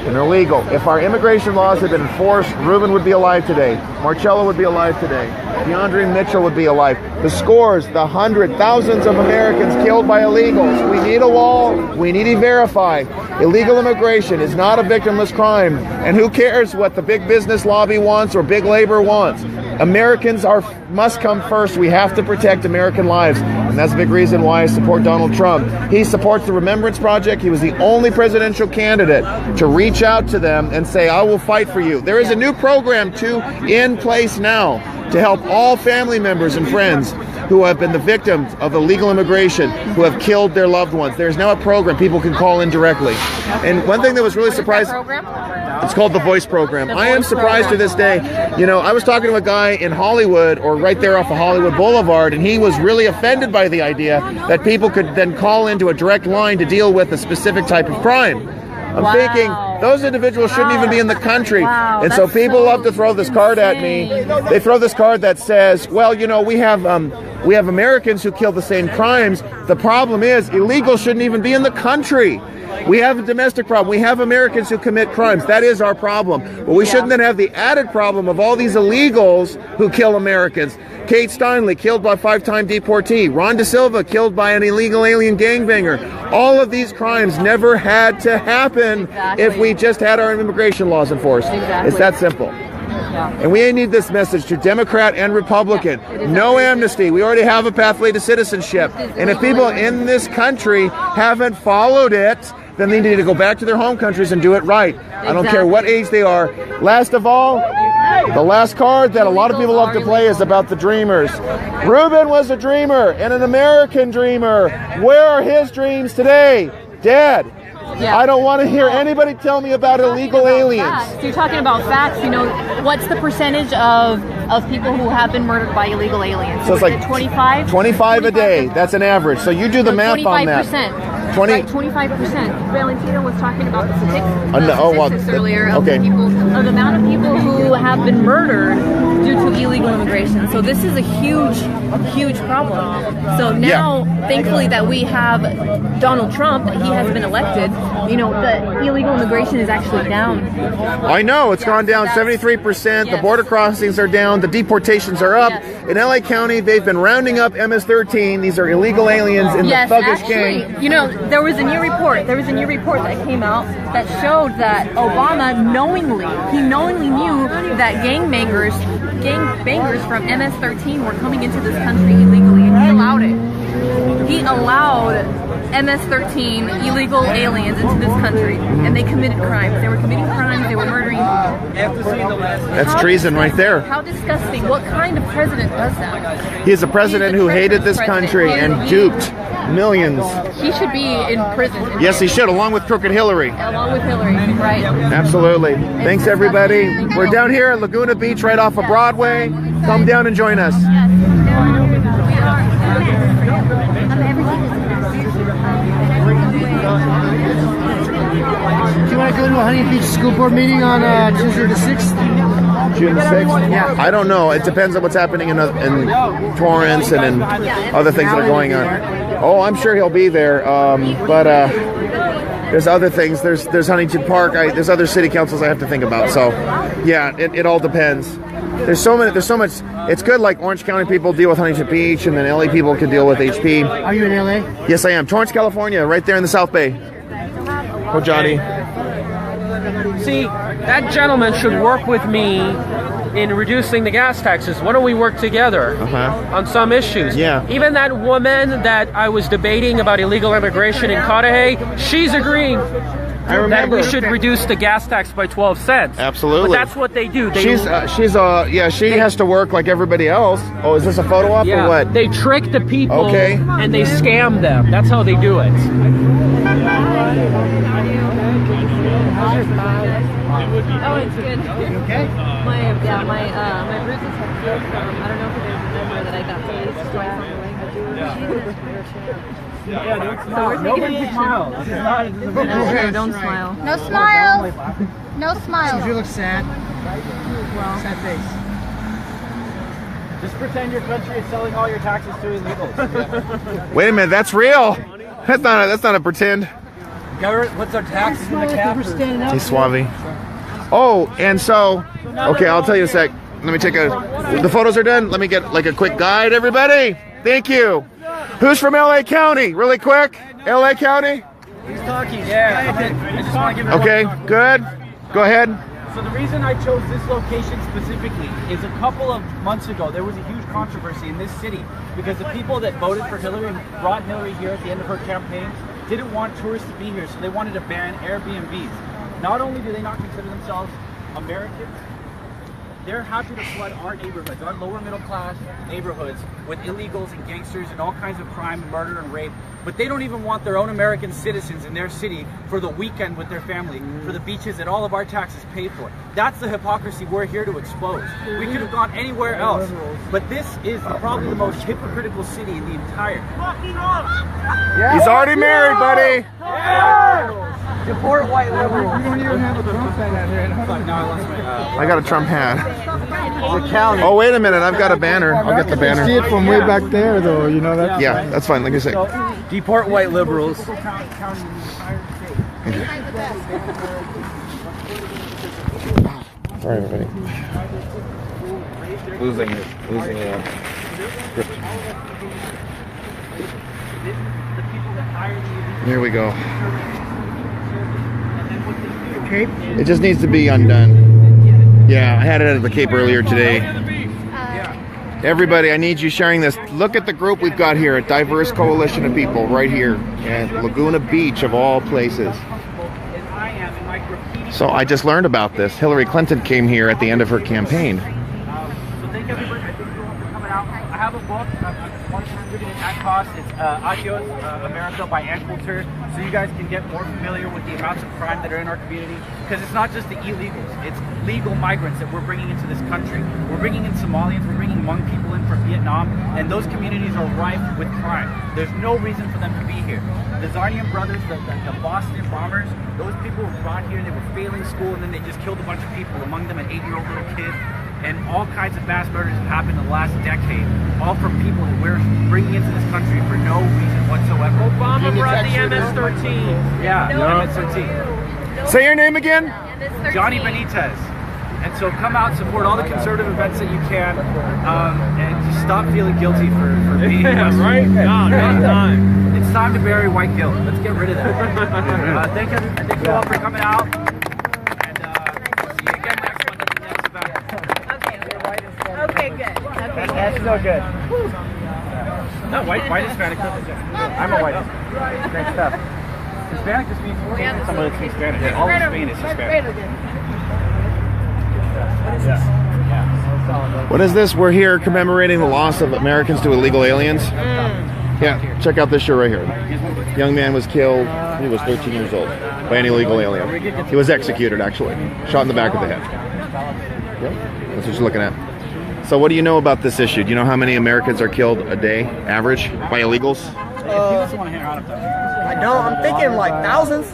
And illegal. If our immigration laws had been enforced, Ruben would be alive today. Marcello would be alive today. DeAndre Mitchell would be alive. The scores, the thousands of Americans killed by illegals. We need a wall. We need to verify. Illegal immigration is not a victimless crime. And who cares what the big business lobby wants or big labor wants? Americans must come first. We have to protect American lives. And that's a big reason why I support Donald Trump. He supports the Remembrance Project. He was the only presidential candidate to reach out to them and say, I will fight for you. There is a new program in place now to help all family members and friends who have been the victims of illegal immigration, who have killed their loved ones. There's now a program people can call in directly. And one thing that was really surprising, it's called the Voice Program. I am surprised to this day. You know, I was talking to a guy in Hollywood, or right there off of Hollywood Boulevard, and he was really offended by the idea that people could then call into a direct line to deal with a specific type of crime. I'm thinking those individuals shouldn't even be in the country. And so people love to throw this card at me. They throw this card that says, well, you know, we have Americans who kill the same crimes. The problem is illegals shouldn't even be in the country. We have a domestic problem. We have Americans who commit crimes. That is our problem. But we shouldn't then have the added problem of all these illegals who kill Americans. Kate Steinle, killed by a 5-time deportee. Ron DeSilva, killed by an illegal alien gangbanger. All of these crimes never had to happen if we just had our immigration laws enforced. It's that simple. And we need this message to Democrat and Republican. No amnesty. We already have a pathway to citizenship. And if people in this country haven't followed it, then they need to go back to their home countries and do it right. I don't care what age they are. Last of all, the last card that a lot of people love to play is about the dreamers. Ruben was a dreamer and an American dreamer. Where are his dreams today? Dead. Yeah. I don't want to hear anybody tell me about illegal aliens. So you're talking about facts, you know, what's the percentage of people who have been murdered by illegal aliens? So it's like 25? 25 a day. That's an average. So you do the math on that. 20. Right, 25%. Valentino was talking about the statistics earlier of the amount of people who have been murdered due to illegal immigration. So this is a huge problem. So now, thankfully, that we have Donald Trump, he has been elected. You know, the illegal immigration is actually down. I know, it's gone down 73%. The border crossings are down. The deportations are up. In LA County, they've been rounding up MS-13. These are illegal aliens in the thuggish gang. You know, there was a new report that came out that showed that Obama knowingly knew that gangbangers from MS-13 were coming into this country illegally, and he allowed it. He allowed MS-13 illegal aliens into this country, and they committed crimes. They were committing crimes. They were murdering people. That's treason right there. How disgusting. What kind of president does that? He is a president who hated this country and duped millions. He should be in prison. Yes, he should, along with Crooked Hillary. Along with Hillary, right. Absolutely. Thanks, everybody. We're down here at Laguna Beach, right off of Broadway. Come down and join us. Do you want to go to a Huntington Beach School Board meeting on Tuesday the 6th? June 6th? Yeah. I don't know. It depends on what's happening in Torrance and in other things that are going on. Oh, I'm sure he'll be there. But there's other things. There's Huntington Park. There's other city councils I have to think about. So, yeah, it all depends. There's so much. It's good, like Orange County people deal with Huntington Beach, and then LA people can deal with HP. Are you in LA? Yes, I am. Torrance, California, right there in the South Bay. Oh, Johnny. See, that gentleman should work with me in reducing the gas taxes. Why don't we work together on some issues? Yeah. Even that woman that I was debating about illegal immigration in Cudahy, she's agreeing that we should reduce the gas tax by 12 cents. Absolutely. But that's what they do. She has to work like everybody else. Oh, is this a photo op or what? They trick the people and they scam them. That's how they do it. Oh, it's good. You okay? My bruises have healed from, I don't know if you guys remember that I got police twice on the way, but don't smile. No smile. No smile. So you look sad. Well, sad face. Just pretend your country is selling all your taxes to illegals. Wait a minute, that's real. That's not a pretend. Government puts our taxes in the cap. Hey, Suave. Oh, and so, okay, I'll tell you a sec. Let me take the photos are done. Let me get like a quick guide, everybody. Thank you. Who's from LA County? Really quick. LA County? He's talking. Yeah. I just want to give Okay, good. Go ahead. So the reason I chose this location specifically is a couple of months ago, there was a huge controversy in this city because the people that voted for Hillary and brought Hillary here at the end of her campaign didn't want tourists to be here, so they wanted to ban Airbnbs. Not only do they not consider themselves Americans, they're happy to flood our neighborhoods, our lower middle class neighborhoods, with illegals and gangsters and all kinds of crime, murder and rape. But they don't even want their own American citizens in their city for the weekend with their family, for the beaches that all of our taxes pay for. That's the hypocrisy we're here to expose. We could have gone anywhere else, but this is probably the most hypocritical city in the entire. He's already married, buddy. Deport white liberals. You don't even have a Trump sign out here. No, I lost my. I got a Trump hat. The county. Oh, wait a minute. I've got a banner. I'll get the banner. You see it from way back there, though. You know that. Yeah, that's fine. Like I said. Deport white liberals. Sorry, everybody. Losing grip. Here we go. Cape? It just needs to be undone. Yeah, I had it at the Cape earlier today. Everybody, I need you sharing this. Look at the group we've got here, a diverse coalition of people right here at Laguna Beach of all places. So I just learned about this. Hillary Clinton came here at the end of her campaign. So thank everybody. I thank you all for coming out. I have a book. I want to distribute it at cost. It's Adios America by Ann Coulter, so you guys can get more familiar with the amounts of crime that are in our community. Because it's not just the illegals; it's legal migrants that we're bringing into this country. We're bringing in Somalians. We're bringing Hmong people in from Vietnam, and those communities are rife with crime. There's no reason for them to be here. The Zarnian brothers, the Boston bombers, those people were brought here. They were failing school, and then they just killed a bunch of people. Among them, an 8-year-old little kid. And all kinds of mass murders have happened in the last decade, all from people that we're bringing into this country for no reason whatsoever. Obama brought the MS-13. Yeah, MS-13. Say your name again? Johnny Benitez. And so come out, support all the conservative events that you can, and just stop feeling guilty for being right? No, not time. It's time to bury white guilt. Let's get rid of that. Thank you all for coming out. Okay, good. Okay, That's so good. No, white Hispanic. I'm a white. Great stuff. Hispanic just means someone that speaks Spanish. Yeah. All of Spain is Hispanic. What is this? We're here commemorating the loss of Americans to illegal aliens. Yeah, check out this shirt right here. Young man was killed. He was 13 years old by an illegal alien. He was executed, actually. Shot in the back of the head. Yeah, that's what you're looking at. So what do you know about this issue? Do you know how many Americans are killed a day, average, by illegals? I don't. I'm thinking like thousands.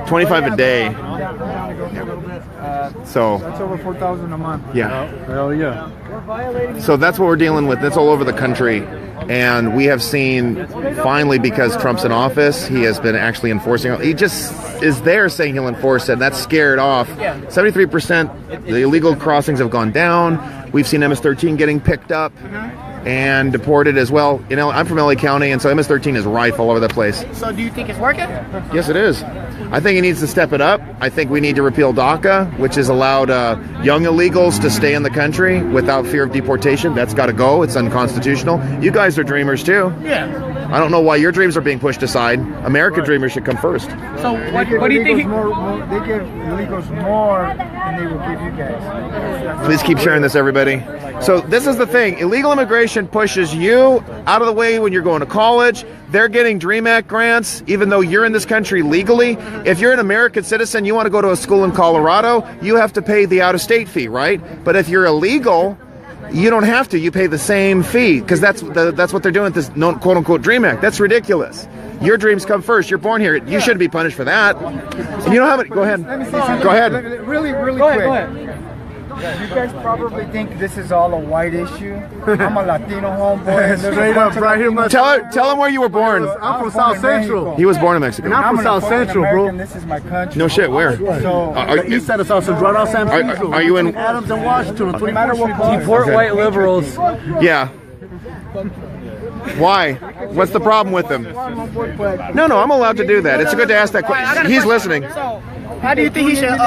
25 a day. So That's over 4,000 a month. yeah. Hell yeah. So that's what we're dealing with. That's all over the country. And we have seen, finally, because Trump's in office, he has been actually enforcing. He just is there saying he'll enforce it. And that's scared off. 73% the illegal crossings have gone down. We've seen MS-13 getting picked up and deported as well. You know, I'm from LA County, and so MS-13 is rife all over the place. So do you think it's working? Yes, it is. I think he needs to step it up. I think we need to repeal DACA, which has allowed young illegals to stay in the country without fear of deportation. That's got to go. It's unconstitutional. You guys are dreamers too. Yeah. I don't know why your dreams are being pushed aside. American dreamers should come first. So what do you think? They give illegals more than they will give you guys. Please keep sharing this, everybody. So this is the thing. Illegal immigration pushes you out of the way when you're going to college. They're getting DREAM Act grants, even though you're in this country legally. If you're an American citizen, you want to go to a school in Colorado, you have to pay the out-of-state fee, right? But if you're illegal, you don't have to. You pay the same fee, because that's what they're doing with this quote-unquote DREAM Act. That's ridiculous. Your dreams come first. You're born here. You shouldn't be punished for that. And you know how many? Go ahead. Let me say something. Go ahead. Really quick. Go ahead. You guys probably think this is all a white issue. I'm a Latino homeboy. Straight up, right here. Tell him where you were born. I'm from South Central. He was born in Mexico. And I'm from South Central, bro. This is my country. No shit. Where? So, the east side of South Central, right off San Francisco. Are you in Adams and Washington? Deport white liberals. Yeah. Why? What's the problem with them? No, I'm allowed to do that. It's good to ask that question. He's listening. So, how do you think he should?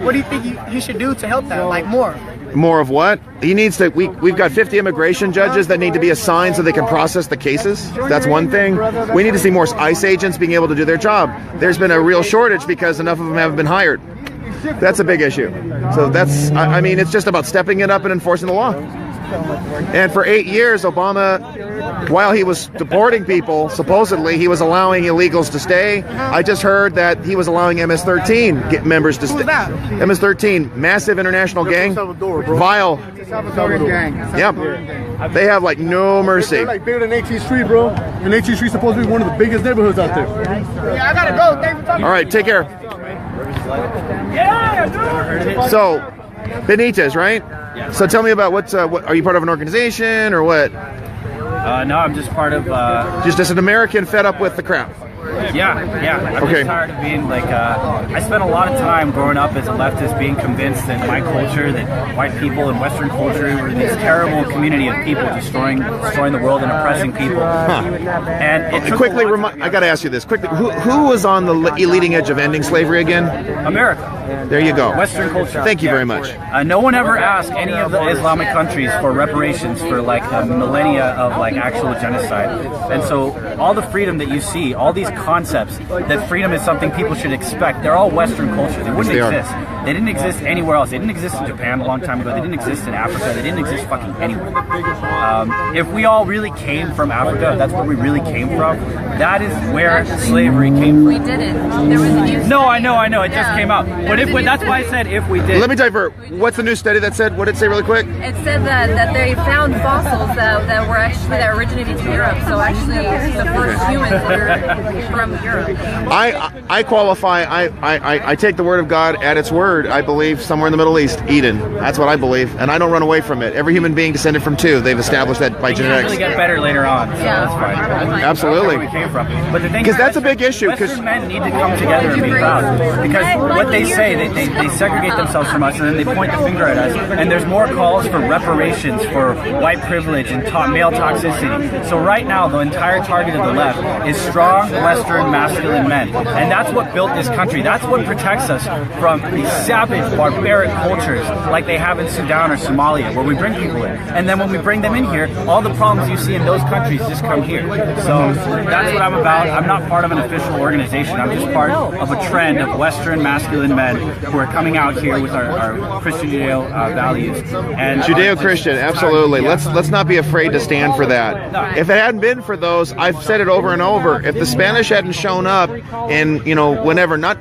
What do you think he should do to help that? Like more? More of what? He needs to. We've got 50 immigration judges that need to be assigned so they can process the cases. That's one thing. We need to see more ICE agents being able to do their job. There's been a real shortage because enough of them haven't been hired. That's a big issue. So that's, I mean, it's just about stepping it up and enforcing the law. And for 8 years, Obama, while he was deporting people, supposedly he was allowing illegals to stay. I just heard that he was allowing MS-13 members to stay. Who's that? MS-13, massive international gang, vile. Salvadoran gang. Yep. They have like no mercy. They're like bigger than 18th Street, bro. And 18th Street's supposed to be one of the biggest neighborhoods out there. Yeah, I gotta go. Thanks for talking. All right, take care. So, Benitez, right? Yeah. So tell me about what are you part of an organization or what? No, I'm just part of. Just an American fed up with the crap. Yeah. I'm just tired of being like. I spent a lot of time growing up as a leftist, being convinced that my culture, that white people and Western culture were this terrible community of people destroying the world and oppressing people. And it took quickly, I got to ask you this quickly. Who was on the leading edge of ending slavery again? America. There you go. Western culture. Thank you very much. No one ever asked any of the Islamic countries for reparations for like millennia of like actual genocide. And so all the freedom that you see, all these concepts that freedom is something people should expect, they're all Western culture. They wouldn't exist. They didn't exist anywhere else. They didn't exist in Japan a long time ago. They didn't exist in Africa. They didn't exist fucking anywhere. If we all really came from Africa, if that's where we really came from, that is where slavery came from. We didn't. There was a new No, I know. It just came out. But that's why I said if we did. Let me divert. What's the new study that said? What did it say really quick? It said that they found fossils that originated in Europe. So actually, the first humans were from Europe. I qualify. I take the word of God at its word. I believe somewhere in the Middle East, Eden. That's what I believe, and I don't run away from it. Every human being descended from two. They've established that by genetics. It get better later on. So that's fine. Absolutely. That's where we came from. But the thing because that's a big issue. Because men need to come together and be proud. Because what they say, they segregate themselves from us, and then they point the finger at us. And there's more calls for reparations for white privilege and male toxicity. So right now, the entire target of the left is strong Western masculine men, and that's what built this country. That's what protects us from these savage, barbaric cultures like they have in Sudan or Somalia, where we bring people in. And then when we bring them in here, all the problems you see in those countries just come here. So that's what I'm about. I'm not part of an official organization. I'm just part of a trend of Western masculine men who are coming out here with our Christian Judeo values. And Judeo-Christian, absolutely. Yeah. Let's not be afraid to stand for that. No. If it hadn't been for those, I've said it over and over. If the Spanish hadn't shown up in, whenever, not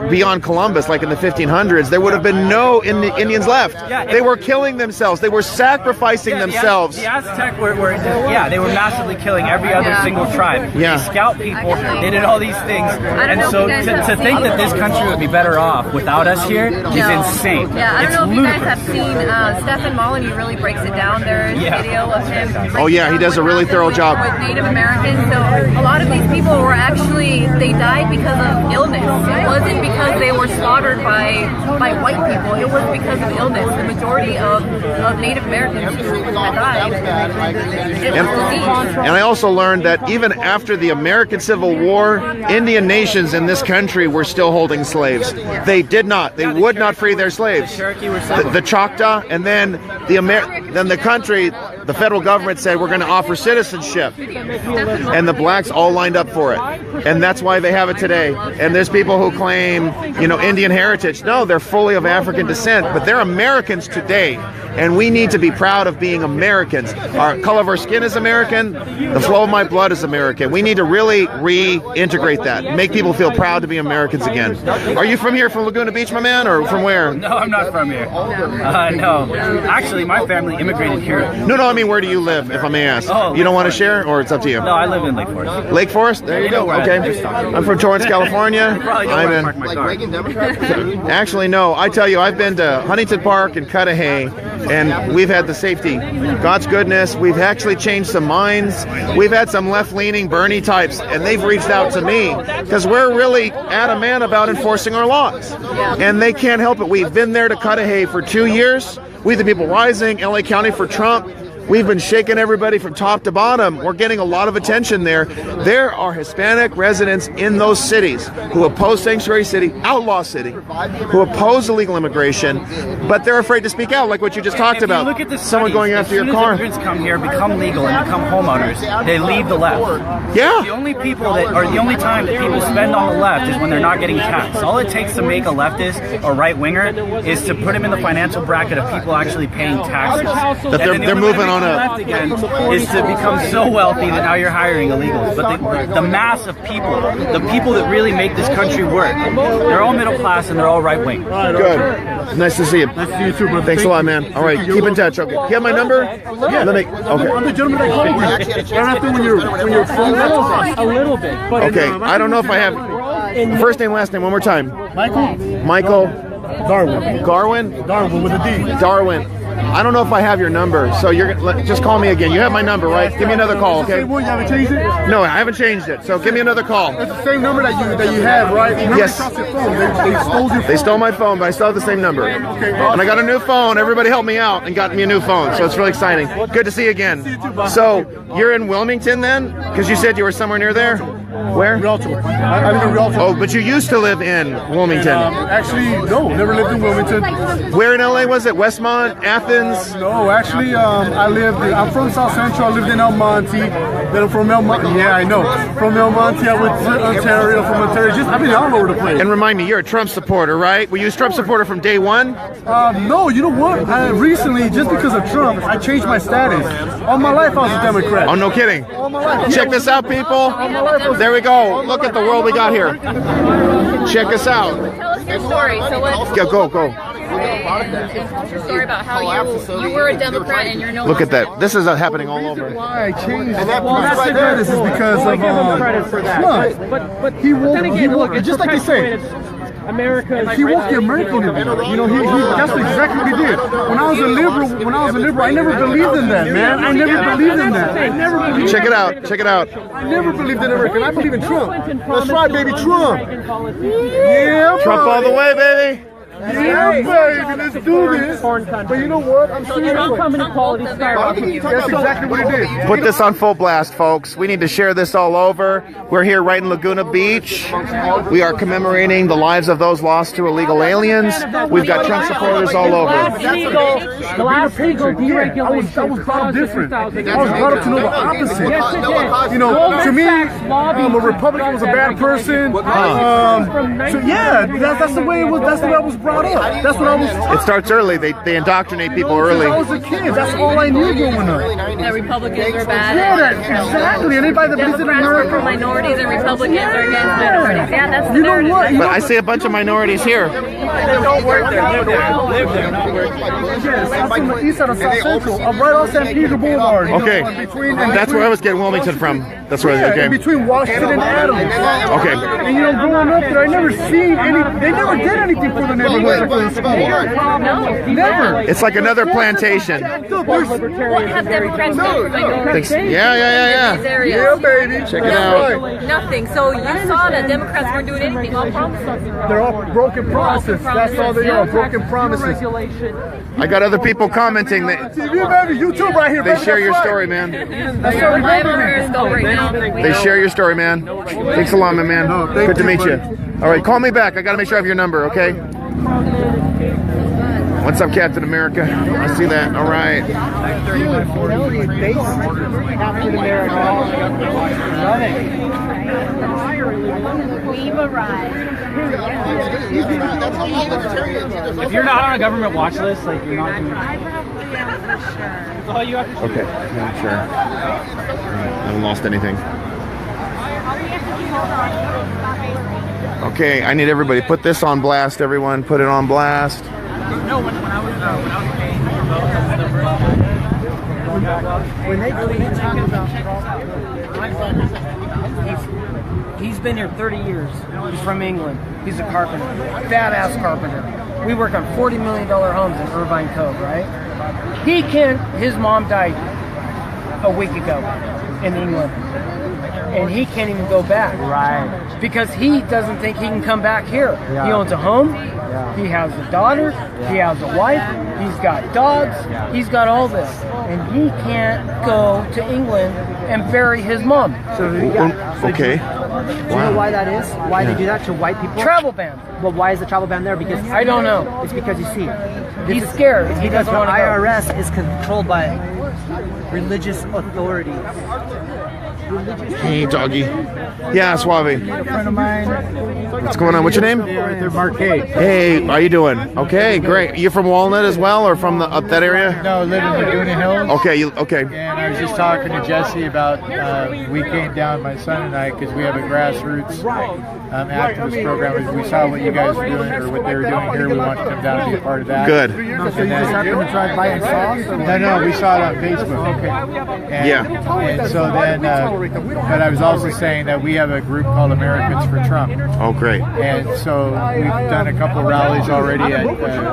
beyond Columbus, like in the 1500s, there would have been no Indians left. They were killing themselves. They were sacrificing themselves. The Aztec were they were massively killing every other single tribe. Yeah. They scout people. They did all these things. And so to think that this country would be better off without us here is insane. Yeah, I don't it's know if ludicrous. you guys have seen Stephen Mullen. He really breaks it down. There's a video of him. Oh yeah, he does a really thorough job. With Native Americans. So a lot of these people were they died because of illness. It wasn't because they were slaughtered by white people. It was because of illness. The majority of Native Americans who died. And I also learned that even after the American Civil War, Indian nations in this country were still holding slaves. They did not. They would not free their slaves. The Choctaw, and then the country, the federal government said we're going to offer citizenship, and the blacks all lined up for it, and that's why they have it today. And there's people who claim, Indian heritage. No, they're fully of African descent, but they're Americans today, and we need to be proud of being Americans. Our color of our skin is American. The flow of my blood is American. We need to really reintegrate that, make people feel proud to be Americans again. Are you from here, from Laguna Beach, my man, or from where? No, I'm not from here. No. Actually, my family immigrated here. No, I mean, where do you live, if I may ask? Oh, you don't want to share, or it's up to you? No, I live in Lake Forest. Lake Forest? There you go. Okay. I'm from Torrance, California. I'm in. Actually, no. I tell you, I've been to Huntington Park and Cudahy, and we've had the safety. God's goodness. We've actually changed some minds. We've had some left-leaning Bernie types, and they've reached out to me because we're really adamant about enforcing our laws, and they can't help it. We've been there to Cudahy for 2 years. We the People Rising, LA County for Trump. We've been shaking everybody from top to bottom. We're getting a lot of attention there. There are Hispanic residents in those cities who oppose sanctuary city, outlaw city, who oppose illegal immigration, but they're afraid to speak out, like what you just talked about. Look at the someone going after your car. As immigrants come here, become legal, and become homeowners, they leave the left. Yeah. The only people that, or the only time that people spend on the left is when they're not getting taxed. All it takes to make a leftist or right winger is to put him in the financial bracket of people actually paying taxes. That they're moving on up. Left again is to become so wealthy that now you're hiring illegals. But the mass of people, the people that really make this country work, they're all middle class and they're all right wing. Good. Nice to see you. Nice to see you too, brother. Thanks a lot, man. All right, keep in touch. Okay. You have my number? Yeah. Let me. Okay. I'm the gentleman that called you. Right after when you're full. A little bit. But Okay. I don't know if I have first name, last name. One more time. Michael. Darwin. Garwin. Darwin with a D. Darwin. I don't know if I have your number, so just call me again. You have my number, right? Give me another call, okay? You haven't changed it? No, I haven't changed it. So give me another call. It's the same number that you have, right? Yes. They stole your phone. They stole my phone, but I still have the same number. Okay. And I got a new phone. Everybody helped me out and got me a new phone, so it's really exciting. Good to see you again. So you're in Wilmington then? Because you said you were somewhere near there? Where? Rialto. I live in Rialto. Oh, but you used to live in Wilmington. Actually, no, never lived in Wilmington. Where in LA was it? Westmont? Athens? No, actually, I'm from South Central. I lived in El Monte. Then I'm from El Monte. Yeah, I know. From El Monte, I went to Ontario. From Ontario, I've been all over the place. And remind me, you're a Trump supporter, right? Were you a Trump supporter from day one? No, you know what? Recently, just because of Trump, I changed my status. All my life, I was a Democrat. Oh, no kidding. All my life. Check this out, people. There we go. Look at the world we got here. Check us out. Tell us your story. So what? Go. What's your story about how you were a Democrat and you're no Look at that. This is happening all over. Why I changed? This is because of Trump. But he won't. look, Just like you say. America. He woke the American in me. You know, that's exactly what he did. When I was a liberal, I never believed in that, man. I never believed in that. I never believed. Check it out. I never believed in American. I believe in Trump. That's right, baby, Trump. Yeah, Trump all the way, baby. Yeah, baby, let's do this. But you know what? I'm serious. That's exactly what it did. Put this on full blast, folks. We need to share this all over. We're here right in Laguna Beach. We are commemorating the lives of those lost to illegal aliens. We've got Trump supporters all over. The last legal deregulation. I was brought up different. I was brought up to know the opposite. You know, to me, a Republican was a bad person. So yeah, that's the way it was. That's the way I was brought up. That's what I was. It starts early. They indoctrinate people early. I was a kid. That's all I knew growing up. That Republicans are bad. Yeah, exactly. Anybody that believes in America. For minorities and Republicans are against minorities. Yeah, that's the narrative. What? But I see a bunch of minorities here. They don't work there. Live there. Not work. Yes, I'm from the east side of South Central. I'm right on San Pedro Boulevard. Okay. That's where I was getting Wilmington from. That's where I was in between Washington and Adams. Okay. And you know, growing up there, I never seen any. They never did anything for the neighborhood. Never. It's like another plantation. What have Democrats done for minorities? Yeah. Yeah, baby. Check it out. Nothing. So you saw that Democrats weren't doing anything. All promises. They're all broken promises. That's all they are. Broken promises. I got other people commenting that YouTube right here. They share your story, man. My Periscope right now. They share your story, man. Thanks a lot, my man. Good to meet you. All right, call me back. I got to make sure I have your number, okay? What's up, Captain America? I see that. All right. We've arrived. If you're not on a government watch list, like you're not. Okay, yeah, sure. I haven't lost anything. Okay, I need everybody. Put this on blast, everyone. Put it on blast. No, when I was paying when they talk about he's been here 30 years. He's from England. He's a carpenter, badass carpenter. We work on $40 million homes in Irvine Cove, right? His mom died a week ago in England. and he can't even go back. Right. Because he doesn't think he can come back here. Yeah. He owns a home. Yeah. He has a daughter. Yeah. He has a wife. He's got dogs. Yeah. He's got all this, and he can't go to England and bury his mom. Okay. Do you know why that is? Why they do that to white people? Travel ban. But why is the travel ban there? Because I don't know. It's because you see, he's scared. It's because the IRS is controlled by religious authorities. Hey, doggy. Yeah, Suave. A friend of mine. What's going on? What's your name? They're Marquette. Hey, how you doing? Okay, great. You from Walnut as well, or from up that area? No, I live in Laguna Hills. Okay, okay. And I was just talking to Jesse about we came down, my son and I, because we have a grassroots activist program. We saw what you guys were doing, or what they were doing here. We want to come down and be a part of that. Good. So you just happened to drive by and saw us? No, we saw it on Facebook. Okay. And so then, but I was also saying that we have a group called Americans for Trump. Oh, great. And so we've done a couple of rallies already at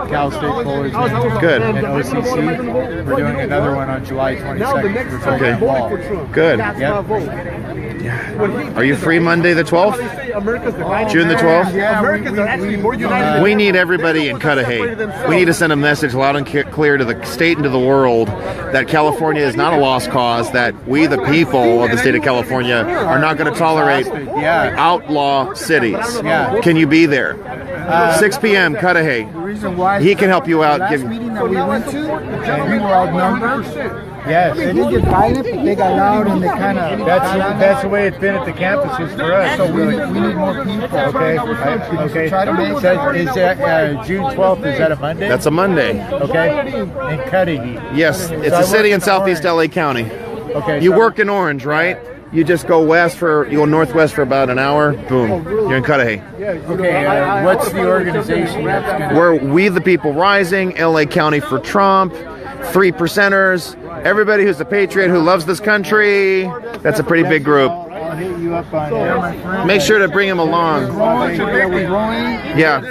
Cal State College and OCC. We're doing another one on July 22nd. Okay. Good. Yep. Are you free Monday the 12th? June the 12th? Yeah, we need everybody in Cudahy. We need to send a message loud and clear to the state and to the world that California is not a lost cause, that we, the people of the state of California, are not going to tolerate outlaw cities. Yeah. Can you be there? 6 p.m. Cudahy. He can help you out. Last meeting that we went to, we were outnumbered. Yes. They didn't get violent, but they got loud and they kind of... That's the way it's been at the campuses for us. So we need more people. Okay. Okay. Try to make it. Is that June 12th? Is that a Monday? That's a Monday. Okay. In Cudahy. Yes. It's a city in southeast LA County. Okay. You work in Orange, right? You just go you go northwest for about an hour. Boom. You're in Cudahy. Okay. What's the organization that's going to... We're We the People Rising, LA County for Trump, 3%ers, everybody who's a patriot who loves this country. That's a pretty big group. I'll hit you up on there, my friend. Make sure to bring him along. Yeah.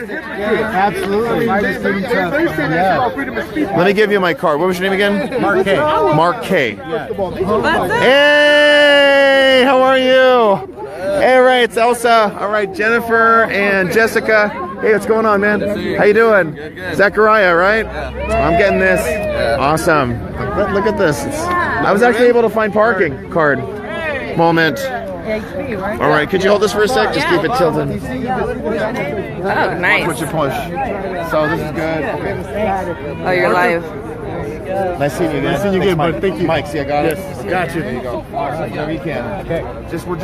Absolutely. Let me give you my card. What was your name again? Mark K. Mark K. Hey, how are you? Hey, right, it's Elsa. All right, Jennifer and Jessica. Hey, what's going on, man? How you doing? Zachariah, right? I'm getting this. Awesome. Look at this. I was actually able to find parking card. Moment. All right, could you hold this for a sec? Just keep it tilted. Oh, nice. Push and push. So this is good. Oh, you're live. Nice seeing you again. Nice seeing you again, bud. Thank you. Mike, see, I got it. Got you. There you go. Awesome. We can. Okay. We're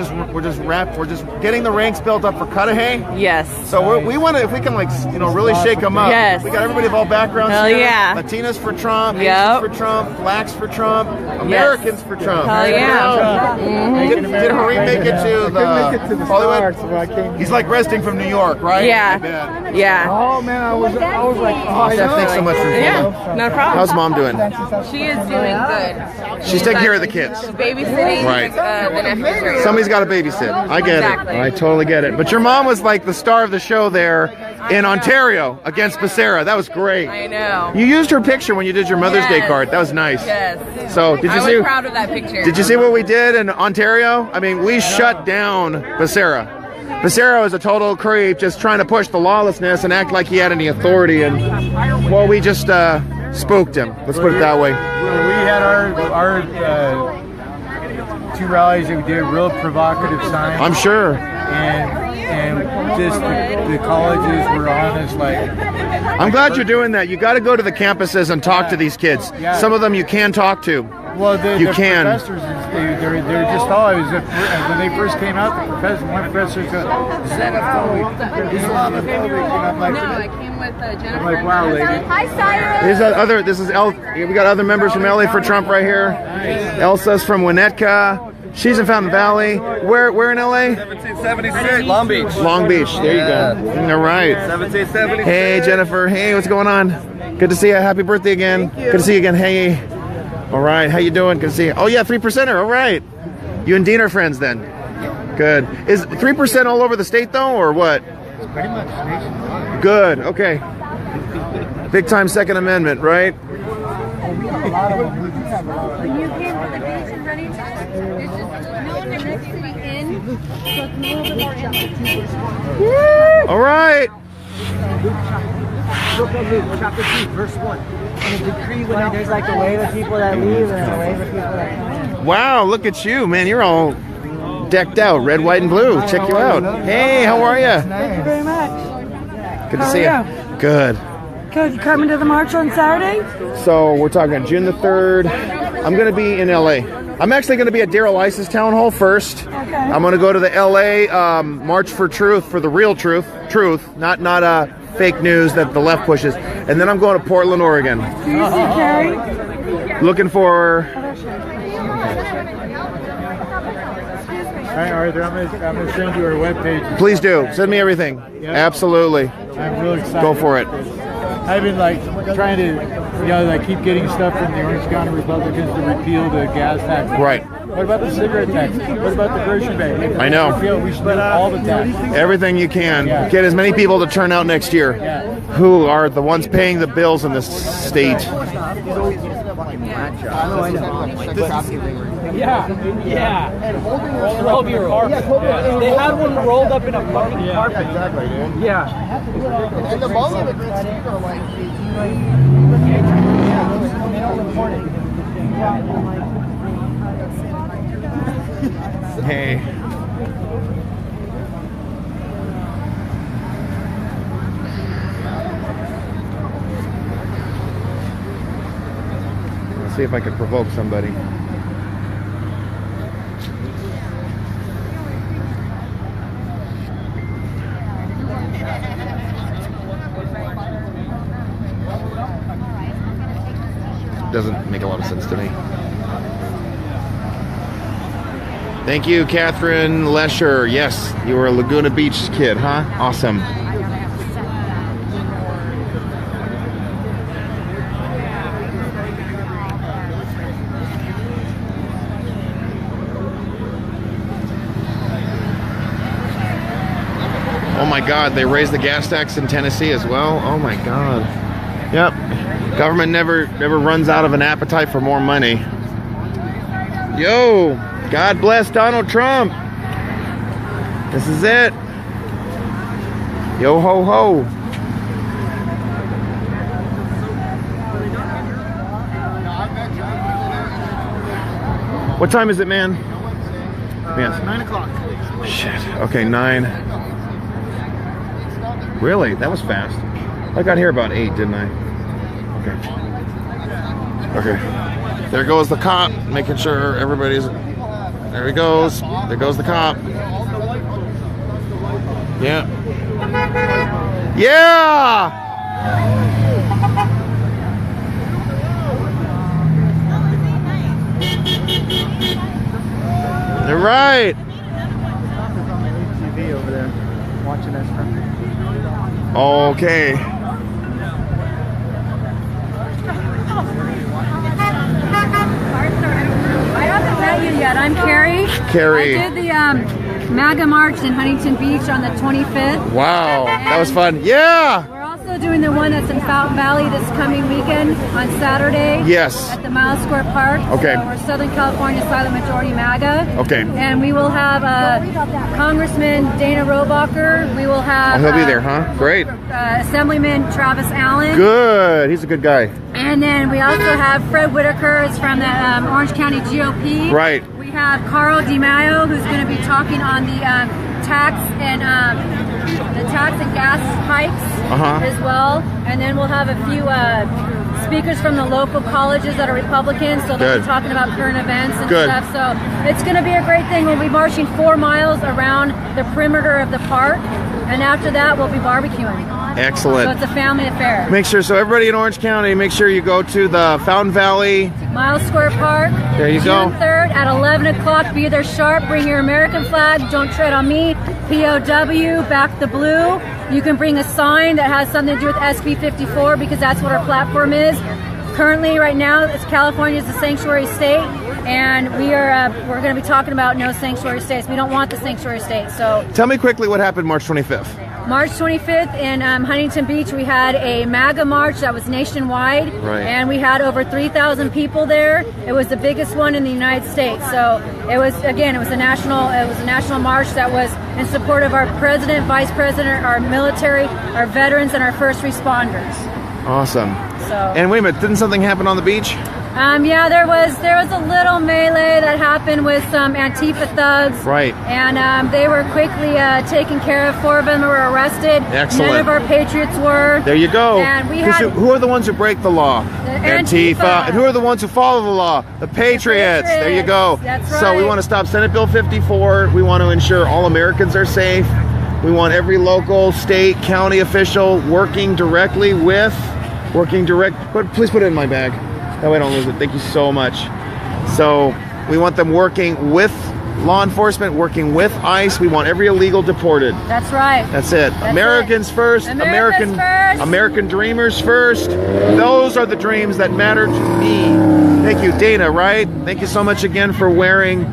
just getting the ranks built up for Cudahy. Yes. So we want to, if we can, like, really shake them up. Yes. We got everybody of all backgrounds Hell here. yeah. Latinas for Trump. Yep. Asians for Trump. Blacks for Trump. Americans for Trump. Hell yeah. Did Harim make it to the Hollywood? He's like resting from New York, right? Yeah. Yeah. Oh man, I was like, Thanks so much for no problem. How's mom doing? She is doing good. She's taking care of the kids. Babysitting Right. the nephews. Somebody's got to babysit. I get it. I totally get it. But your mom was like the star of the show there in Ontario against Becerra. That was great. I know. You used her picture when you did your Mother's Day card. That was nice. Yes. So did you I see? was proud of that picture. Did you see what we did in Ontario? I mean, we shut down Becerra. Becerra was a total creep, just trying to push the lawlessness and act like he had any authority. And well, we just spooked him. Let's put it that way. We had our 2 rallies that we did, real provocative signs. I'm sure. And just the colleges were on us like... I'm glad you're doing that. You got to go to the campuses and talk to these kids. Yeah. Some of them you can talk to. Well, the professors, they're just all... when they first came out, one professor said, Islamophobic, and I'm like... No, I came with Jennifer. I'm like, wow, lady. Hi, Cyrus. We got other members from LA for Trump right here. Elsa's from Winnetka. She's in Fountain Valley. Where in LA? 1776. Long Beach. Long Beach. There you go. All right. 1776. Hey, Jennifer. Hey, what's going on? Good to see you. Happy birthday again. Good to see you again. Hey. All right. How you doing? Good to see you. Oh, yeah, 3%er. All right. You and Dean are friends then. Good. Is 3% all over the state, though, or what? It's pretty much nationwide. Good. Okay. Big time Second Amendment, right? When you came to the beach and running, there's just no one next to me in. All right. Look at Luke chapter 2, verse 1. And a decree went out. There's like a wave of people that leave and a wave of people that come. Wow, look at you, man. You're all decked out, red, white, and blue. Check you out. Hey, how are you? Thank you very much. Good to How see are you. Good. Good. You coming to the march on Saturday? So we're talking June the 3rd. I'm going to be in LA. I'm actually going to be at Daryl Ice's town hall first. Okay. I'm going to go to the LA March for Truth, for the real truth, not fake news that the left pushes. And then I'm going to Portland, Oregon. Do you see Carrie? Looking for. All right, Arthur, I'm gonna send you our webpage. Please do. Send me everything. Yeah. Absolutely. I'm really excited. Go for it. I've been like trying to, keep getting stuff from the Orange County Republicans to repeal the gas tax. Right. What about the cigarette tax? What about the grocery bag? I know. We should do all the taxes. Everything you can. Yeah. Get as many people to turn out next year who are the ones paying the bills in this state. They had one rolled up in a fucking carpet. Exactly, dude. Yeah. And the volume agreements are like. Hey. Let's see if I can provoke somebody. Doesn't make a lot of sense to me. Thank you, Catherine Lesher. Yes, you were a Laguna Beach kid, huh? Awesome. Oh my God, they raised the gas tax in Tennessee as well? Oh my God. Yep. Government never runs out of an appetite for more money. Yo, God bless Donald Trump. This is it. Yo ho ho. What time is it, man? Yes. 9 o'clock. Shit. Okay, 9. Really? That was fast. I got here about 8, didn't I? Okay. There goes the cop, making sure everybody's. There he goes. There goes the cop. Yeah. Yeah! They're right. TV over there, watching us from. Okay. I haven't met you yet. I'm Carrie. Carrie. I did the MAGA March in Huntington Beach on the 25th. Wow, that was fun. Yeah! We're also doing the one that's in Fountain Valley this coming weekend on Saturday. Yes. At the Miles Square Park. Okay. So we're Southern California Silent Majority MAGA. Okay. And we will have Congressman Dana Rohrabacher. We will have... Oh, he'll be there, huh? Great. Assemblyman Travis Allen. Good. He's a good guy. And then we also have Fred Whitaker is from the Orange County GOP. Right. We have Carl DiMaio, who's going to be talking on the tax and gas hikes as well. And then we'll have a few speakers from the local colleges that are Republicans, so they'll be talking about current events and stuff. So it's going to be a great thing. We'll be marching 4 miles around the perimeter of the park, and after that we'll be barbecuing. Excellent. So it's a family affair. Make sure, so everybody in Orange County, make sure you go to the Fountain Valley. Miles Square Park. There you go. June 3rd at 11 o'clock. Be there sharp. Bring your American flag. Don't tread on me. POW. Back the blue. You can bring a sign that has something to do with SB 54 because that's what our platform is. Currently, right now, California is a sanctuary state, and we're going to be talking about no sanctuary states. We don't want the sanctuary state. So tell me quickly what happened March 25th. March 25th in Huntington Beach, we had a MAGA march that was nationwide, Right. and we had over 3,000 people there. It was the biggest one in the United States. So it was a national march that was in support of our president, vice president, our military, our veterans, and our first responders. Awesome. So. And wait a minute, didn't something happen on the beach? Yeah, there was a little melee that happened with some Antifa thugs. Right. And they were quickly taken care of. 4 of them were arrested. Excellent. None of our patriots were. There you go. And we 'Cause had who are the ones who break the law? Antifa. And who are the ones who follow the law? The Patriots. There you go. That's So we right. want to stop Senate Bill 54. We want to ensure all Americans are safe. We want every local, state, county official working directly with, please put it in my bag. That way I don't lose it. Thank you so much. So we want them working with law enforcement, working with ICE. We want every illegal deported. That's right. That's it. That's Americans it. first. Americans first. American dreamers first. Those are the dreams that matter to me. Thank you, Dana, right? Thank you so much again for wearing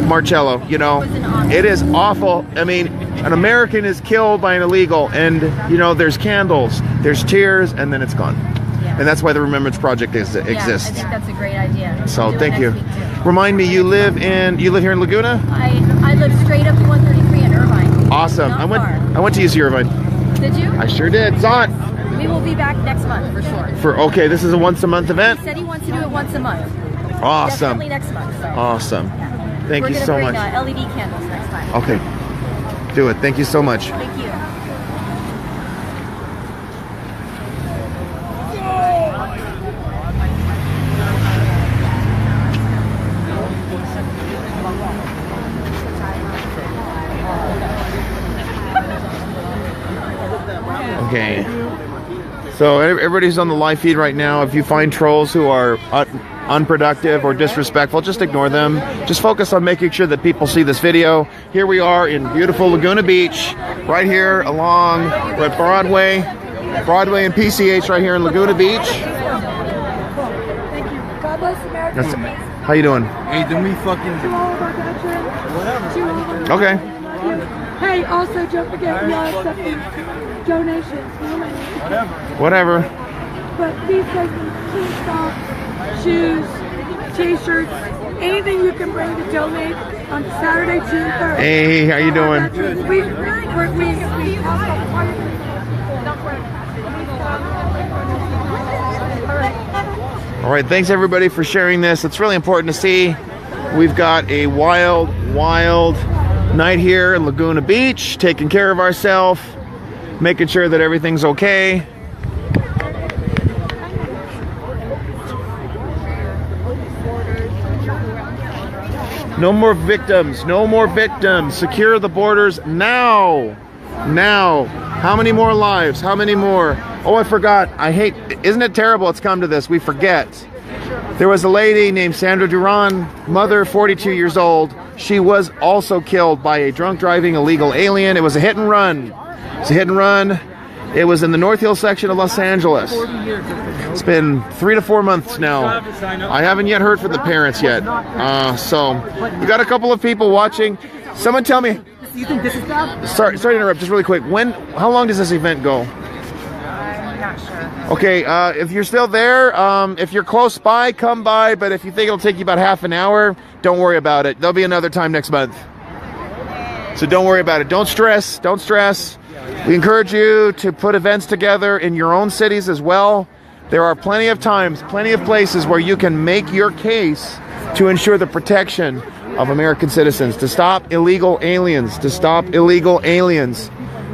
Marcello. You know, it is awful. I mean, an American is killed by an illegal, and you know, there's candles, there's tears, and then it's gone. And that's why the Remembrance Project exists. I think that's a great idea. So Do it thank next you. week, too. Remind me, you live here in Laguna? I live straight up to 133 in Irvine. Awesome. Not I far. went to UC Irvine. Did you? I sure did. It's on. We will be back next month for sure. Okay, this is a once a month event. He said he wants to do it once a month. Awesome. Definitely next month. So. Awesome. Thank you so much. We're going to bring LED candles next time. Okay. Do it. Thank you so much. Thank you. Okay. So everybody's on the live feed right now. If you find trolls who are unproductive or disrespectful, just ignore them. Just focus on making sure that people see this video. Here we are in beautiful Laguna Beach, right here along with Broadway and PCH right here in Laguna Beach. God bless America. How you doing? Hey, then we fucking whatever. Okay. Hey, also don't forget we are accepting donations. Whatever. But these guys need socks, shoes, t-shirts, anything you can bring to donate on Saturday, June 3rd. Hey, how you doing? All right, thanks everybody for sharing this. It's really important to see. We've got a wild night here in Laguna Beach, taking care of ourselves, making sure that everything's okay. No more victims, no more victims. Secure the borders now. Now. How many more lives? How many more? Oh, I forgot. Isn't it terrible it's come to this? We forget. There was a lady named Sandra Duran, mother, 42 years old. She was also killed by a drunk driving illegal alien. It was a hit and run. It's a hit and run. It was in the North Hill section of Los Angeles. It's been 3 to 4 months now. I haven't yet heard from the parents yet. So we got a couple of people watching. Someone tell me. You think this is bad? Sorry to interrupt. Just really quick. How long does this event go? I'm not sure. Okay, if you're still there, if you're close by, come by. But if you think it'll take you about half an hour, don't worry about it. There'll be another time next month. So don't worry about it. Don't stress. Don't stress. We encourage you to put events together in your own cities as well. There are plenty of times, plenty of places where you can make your case to ensure the protection of American citizens, to stop illegal aliens,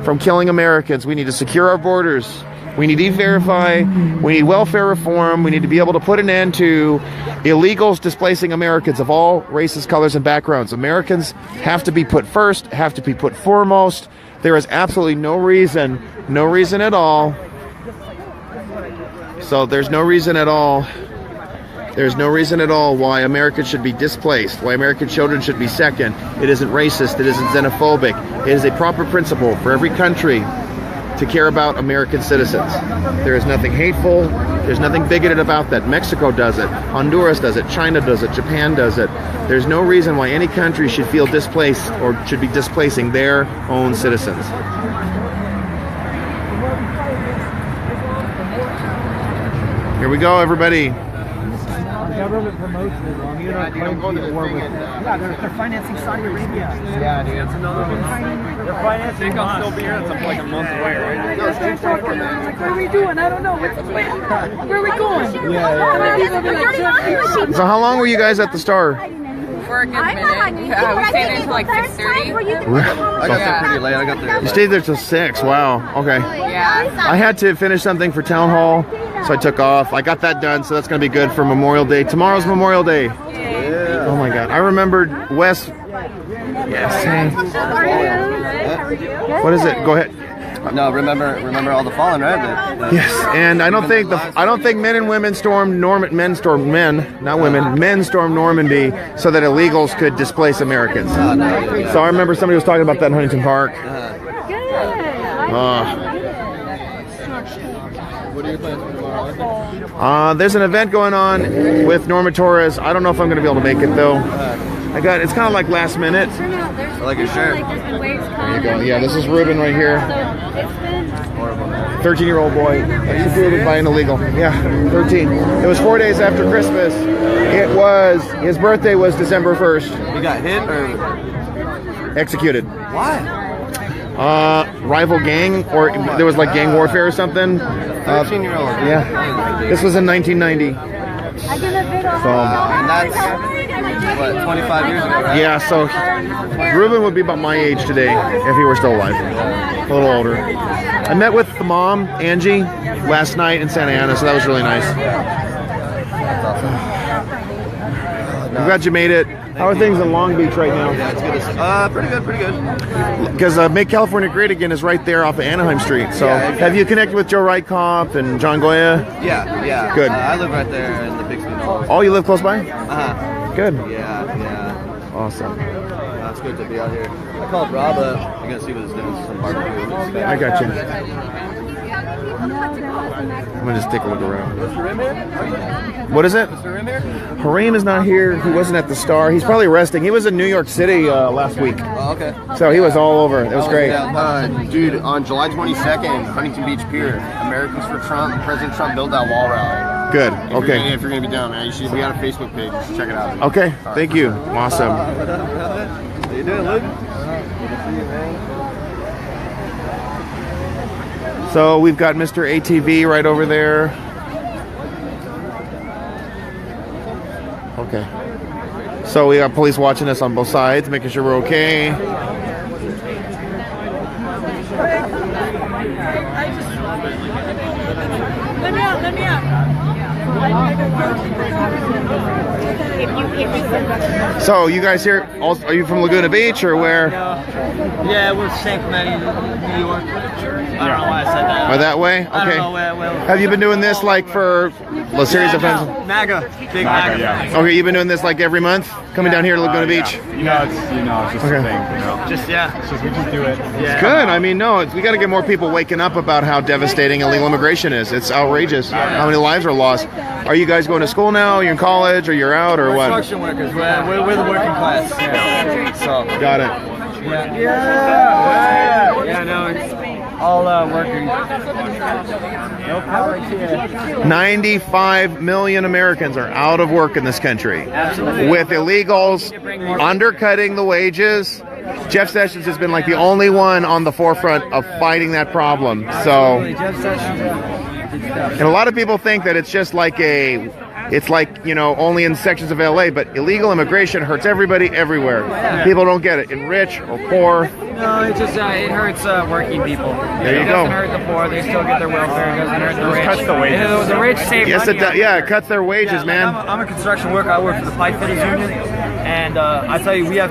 from killing Americans. We need to secure our borders. We need to e-verify. We need welfare reform. We need to be able to put an end to illegals displacing Americans of all races, colors, and backgrounds. Americans have to be put first, have to be put foremost. There is absolutely no reason at all. So there's no reason at all. There's no reason at all why Americans should be displaced, why American children should be second. It isn't racist, it isn't xenophobic. It is a proper principle for every country to care about American citizens. There is nothing hateful, there's nothing bigoted about that. Mexico does it, Honduras does it, China does it, Japan does it. There's no reason why any country should feel displaced or should be displacing their own citizens. Here we go, everybody. Government promotes it. Yeah, they're financing Saudi Arabia. Yeah, dude. That's another one. They're financing. Think I'll still be here? It's like a month away, right? I'm like, what are we doing? I don't know. What's the plan? Where are we going? So how long were you guys at the Star? For a good minute. Yeah, we stayed there until like 6:30. I got there pretty late. I got there. You stayed there till 6. Wow. Okay. Yeah. I had to finish something for town hall, so I took off. I got that done, so that's going to be good for Memorial Day. Tomorrow's Memorial Day. Yeah. Oh my God. I remembered Wes. Yes. What is it? Go ahead. No, remember all the fallen, right? Yes, and I don't think men and women stormed men stormed Normandy so that illegals could displace Americans. So I remember somebody was talking about that in Huntington Park. What are your plans for tomorrow? There's an event going on with Norma Torres. I don't know if I'm going to be able to make it though. It's kind of like last minute. I like your shirt. There you go. Yeah, this is Ruben right here. 13-year-old boy executed by an illegal. Yeah, 13. It was 4 days after Christmas. His birthday was December 1st. He got hit or executed. Why? Rival gang, or there was like gang warfare or something. 13-year-old. Yeah. This was in 1990. So, and that's what, 25 years ago, right? yeah, so Ruben would be about my age today if he were still alive. A little older. I met with the mom, Angie, last night in Santa Ana, so that was really nice. That's awesome. I'm glad you made it. How are things in Long Beach right now? Yeah, it's good. Pretty good, pretty good. Because Make California Great Again is right there off of Anaheim Street. So have you connected with Joe Rykoff and John Goya? Yeah. Good. I live right there in the big city. Oh, you live close by? Good. Yeah. Awesome. It's good to be out here. I called Rob up. I'm going to see what he's doing. Some barbecue. I got you. I'm going to just take a look around. What is it? Harim is not here. He wasn't at the Star. He's probably resting. He was in New York City last week. Oh, okay. So he was all over. It was great. Dude, on July 22nd, Huntington Beach Pier, Americans for Trump, President Trump built that wall rally. Good. Okay. If you're going to be down, man, we got a Facebook page. Just check it out. Okay. Thank you. Awesome. How you doing, Luke? Good to see you, man. So we've got Mr. ATV right over there. Okay. So we got police watching us on both sides, making sure we're okay. Let me out. So you guys here, are you from Laguna Beach or where? Yeah, we're San Clemente, New York. I don't know why I said that. Or that way? Okay. I don't know where. Have you been doing this like for a series of times? MAGA. Big MAGA. Yeah. Okay, you've been doing this like every month? Coming down here to Laguna Beach? It's just a thing. Just, we just do it. Yeah. It's good. I mean, we got to get more people waking up about how devastating illegal immigration is. It's outrageous. How many lives are lost. Are you guys going to school now? You're in college or you're out or what? Construction workers. We're the working class. Yeah. So. Got it. Yeah, no, it's all working. 95 million Americans are out of work in this country. Absolutely. With illegals undercutting the wages. Jeff Sessions has been like the only one on the forefront of fighting that problem. So, and a lot of people think that it's just like only in sections of LA, but illegal immigration hurts everybody everywhere. People don't get it, in rich or poor. No, it just it hurts working people. There you go. It doesn't hurt the poor. They still get their welfare. It doesn't hurt the rich. It cuts the wages. The rich save yes, money. it does. Yeah, it cuts their wages, man. I'm a construction worker. I work for the Pipe Fitters Union, and I tell you, we are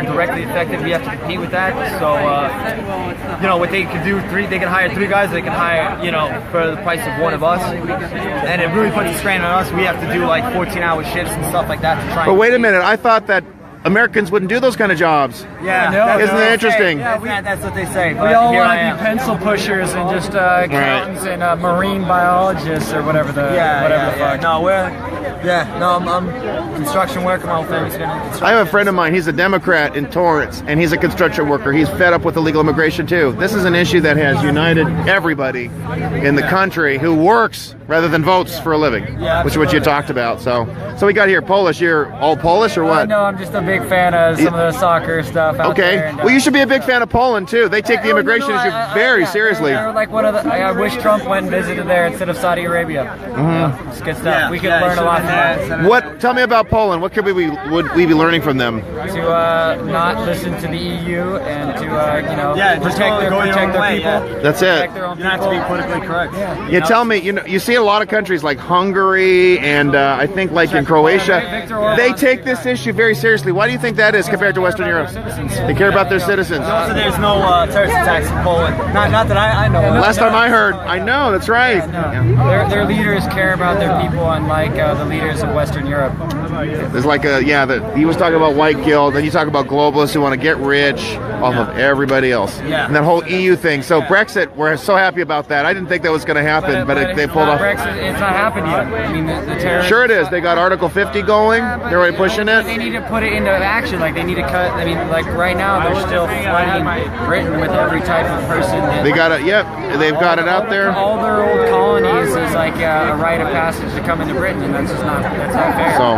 directly affected. We have to compete with that. So, what they can do, they can hire 3 guys. They can hire, for the price of one of us, and it really puts a strain on us. We have to do like 14-hour shifts and stuff like that to try. But wait a minute, I thought that Americans wouldn't do those kind of jobs. Yeah, isn't that interesting? That's what they say. We all want to be pencil pushers and just accountants and marine biologists or whatever the fuck. No, Yeah, no, I'm construction worker. My whole family's been in construction. I have a friend of mine. He's a Democrat in Torrance, and he's a construction worker. He's fed up with illegal immigration too. This is an issue that has united everybody in the country who works rather than votes for a living, which is what you talked about. So we got here Polish. You're all Polish or what? No, I'm just a big fan of some of the soccer stuff. Out there and, well, you should be a big fan of Poland too. They take the immigration issue very seriously. They're like one of the. I wish Trump went and visited there instead of Saudi Arabia. It's good stuff. We could learn a lot from that. What? Tell me about Poland. What would we be learning from them? To not listen to the EU and to protect their people. That's it. You don't have to be politically correct. You tell me. You see a lot of countries like Hungary and I think like in Croatia, they take this issue very seriously. Why do you think that is compared to Western Europe? They care about their citizens. Also, there's no terrorist attacks in Poland. Not that I know. Last time I heard, I know that's right. Their leaders care about their people, unlike the leaders of Western Europe. There's like he was talking about white guilt, then you talk about globalists who want to get rich off of everybody else. And that whole EU thing. So Brexit, we're so happy about that. I didn't think that was going to happen, but they pulled off. Brexit, it's not happened yet. I mean, the terrorists. Sure it is. They got Article 50 going. They're already pushing it. They need to put it into action. Like they need to cut. I mean, like right now they're still flooding Britain with every type of person. They got it. Yep, they've got it out there. All their old colonies is like a rite of passage to come into Britain, and that's not fair. So,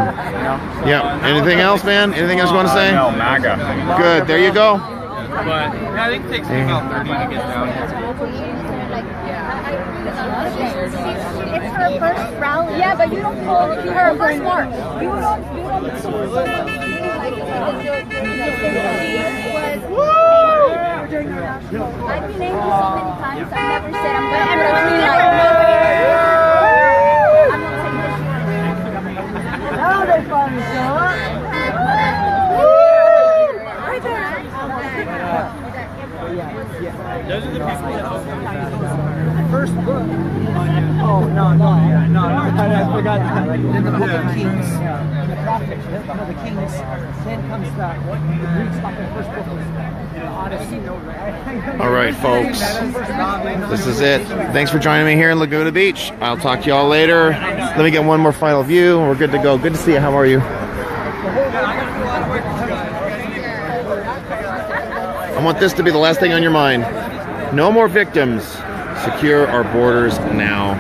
yeah. Anything else, man? Anything else you want to say? No, MAGA. Good. There you go. But I think it takes me about 30 to get down here. It's her first rally. Yeah, but you don't pull her first march. You don't. I've been angry so many times. I never said I'm going to Now they finally show up. Those are the people that First book. Oh, no. I forgot that. In the book of Kings, the prophets, the Kings, then comes the Greeks, like the first book was the Odyssey. All right, folks. This is it. Thanks for joining me here in Laguna Beach. I'll talk to y'all later. Let me get one more final view. We're good to go. Good to see you. How are you? I want this to be the last thing on your mind. No more victims. Secure our borders now.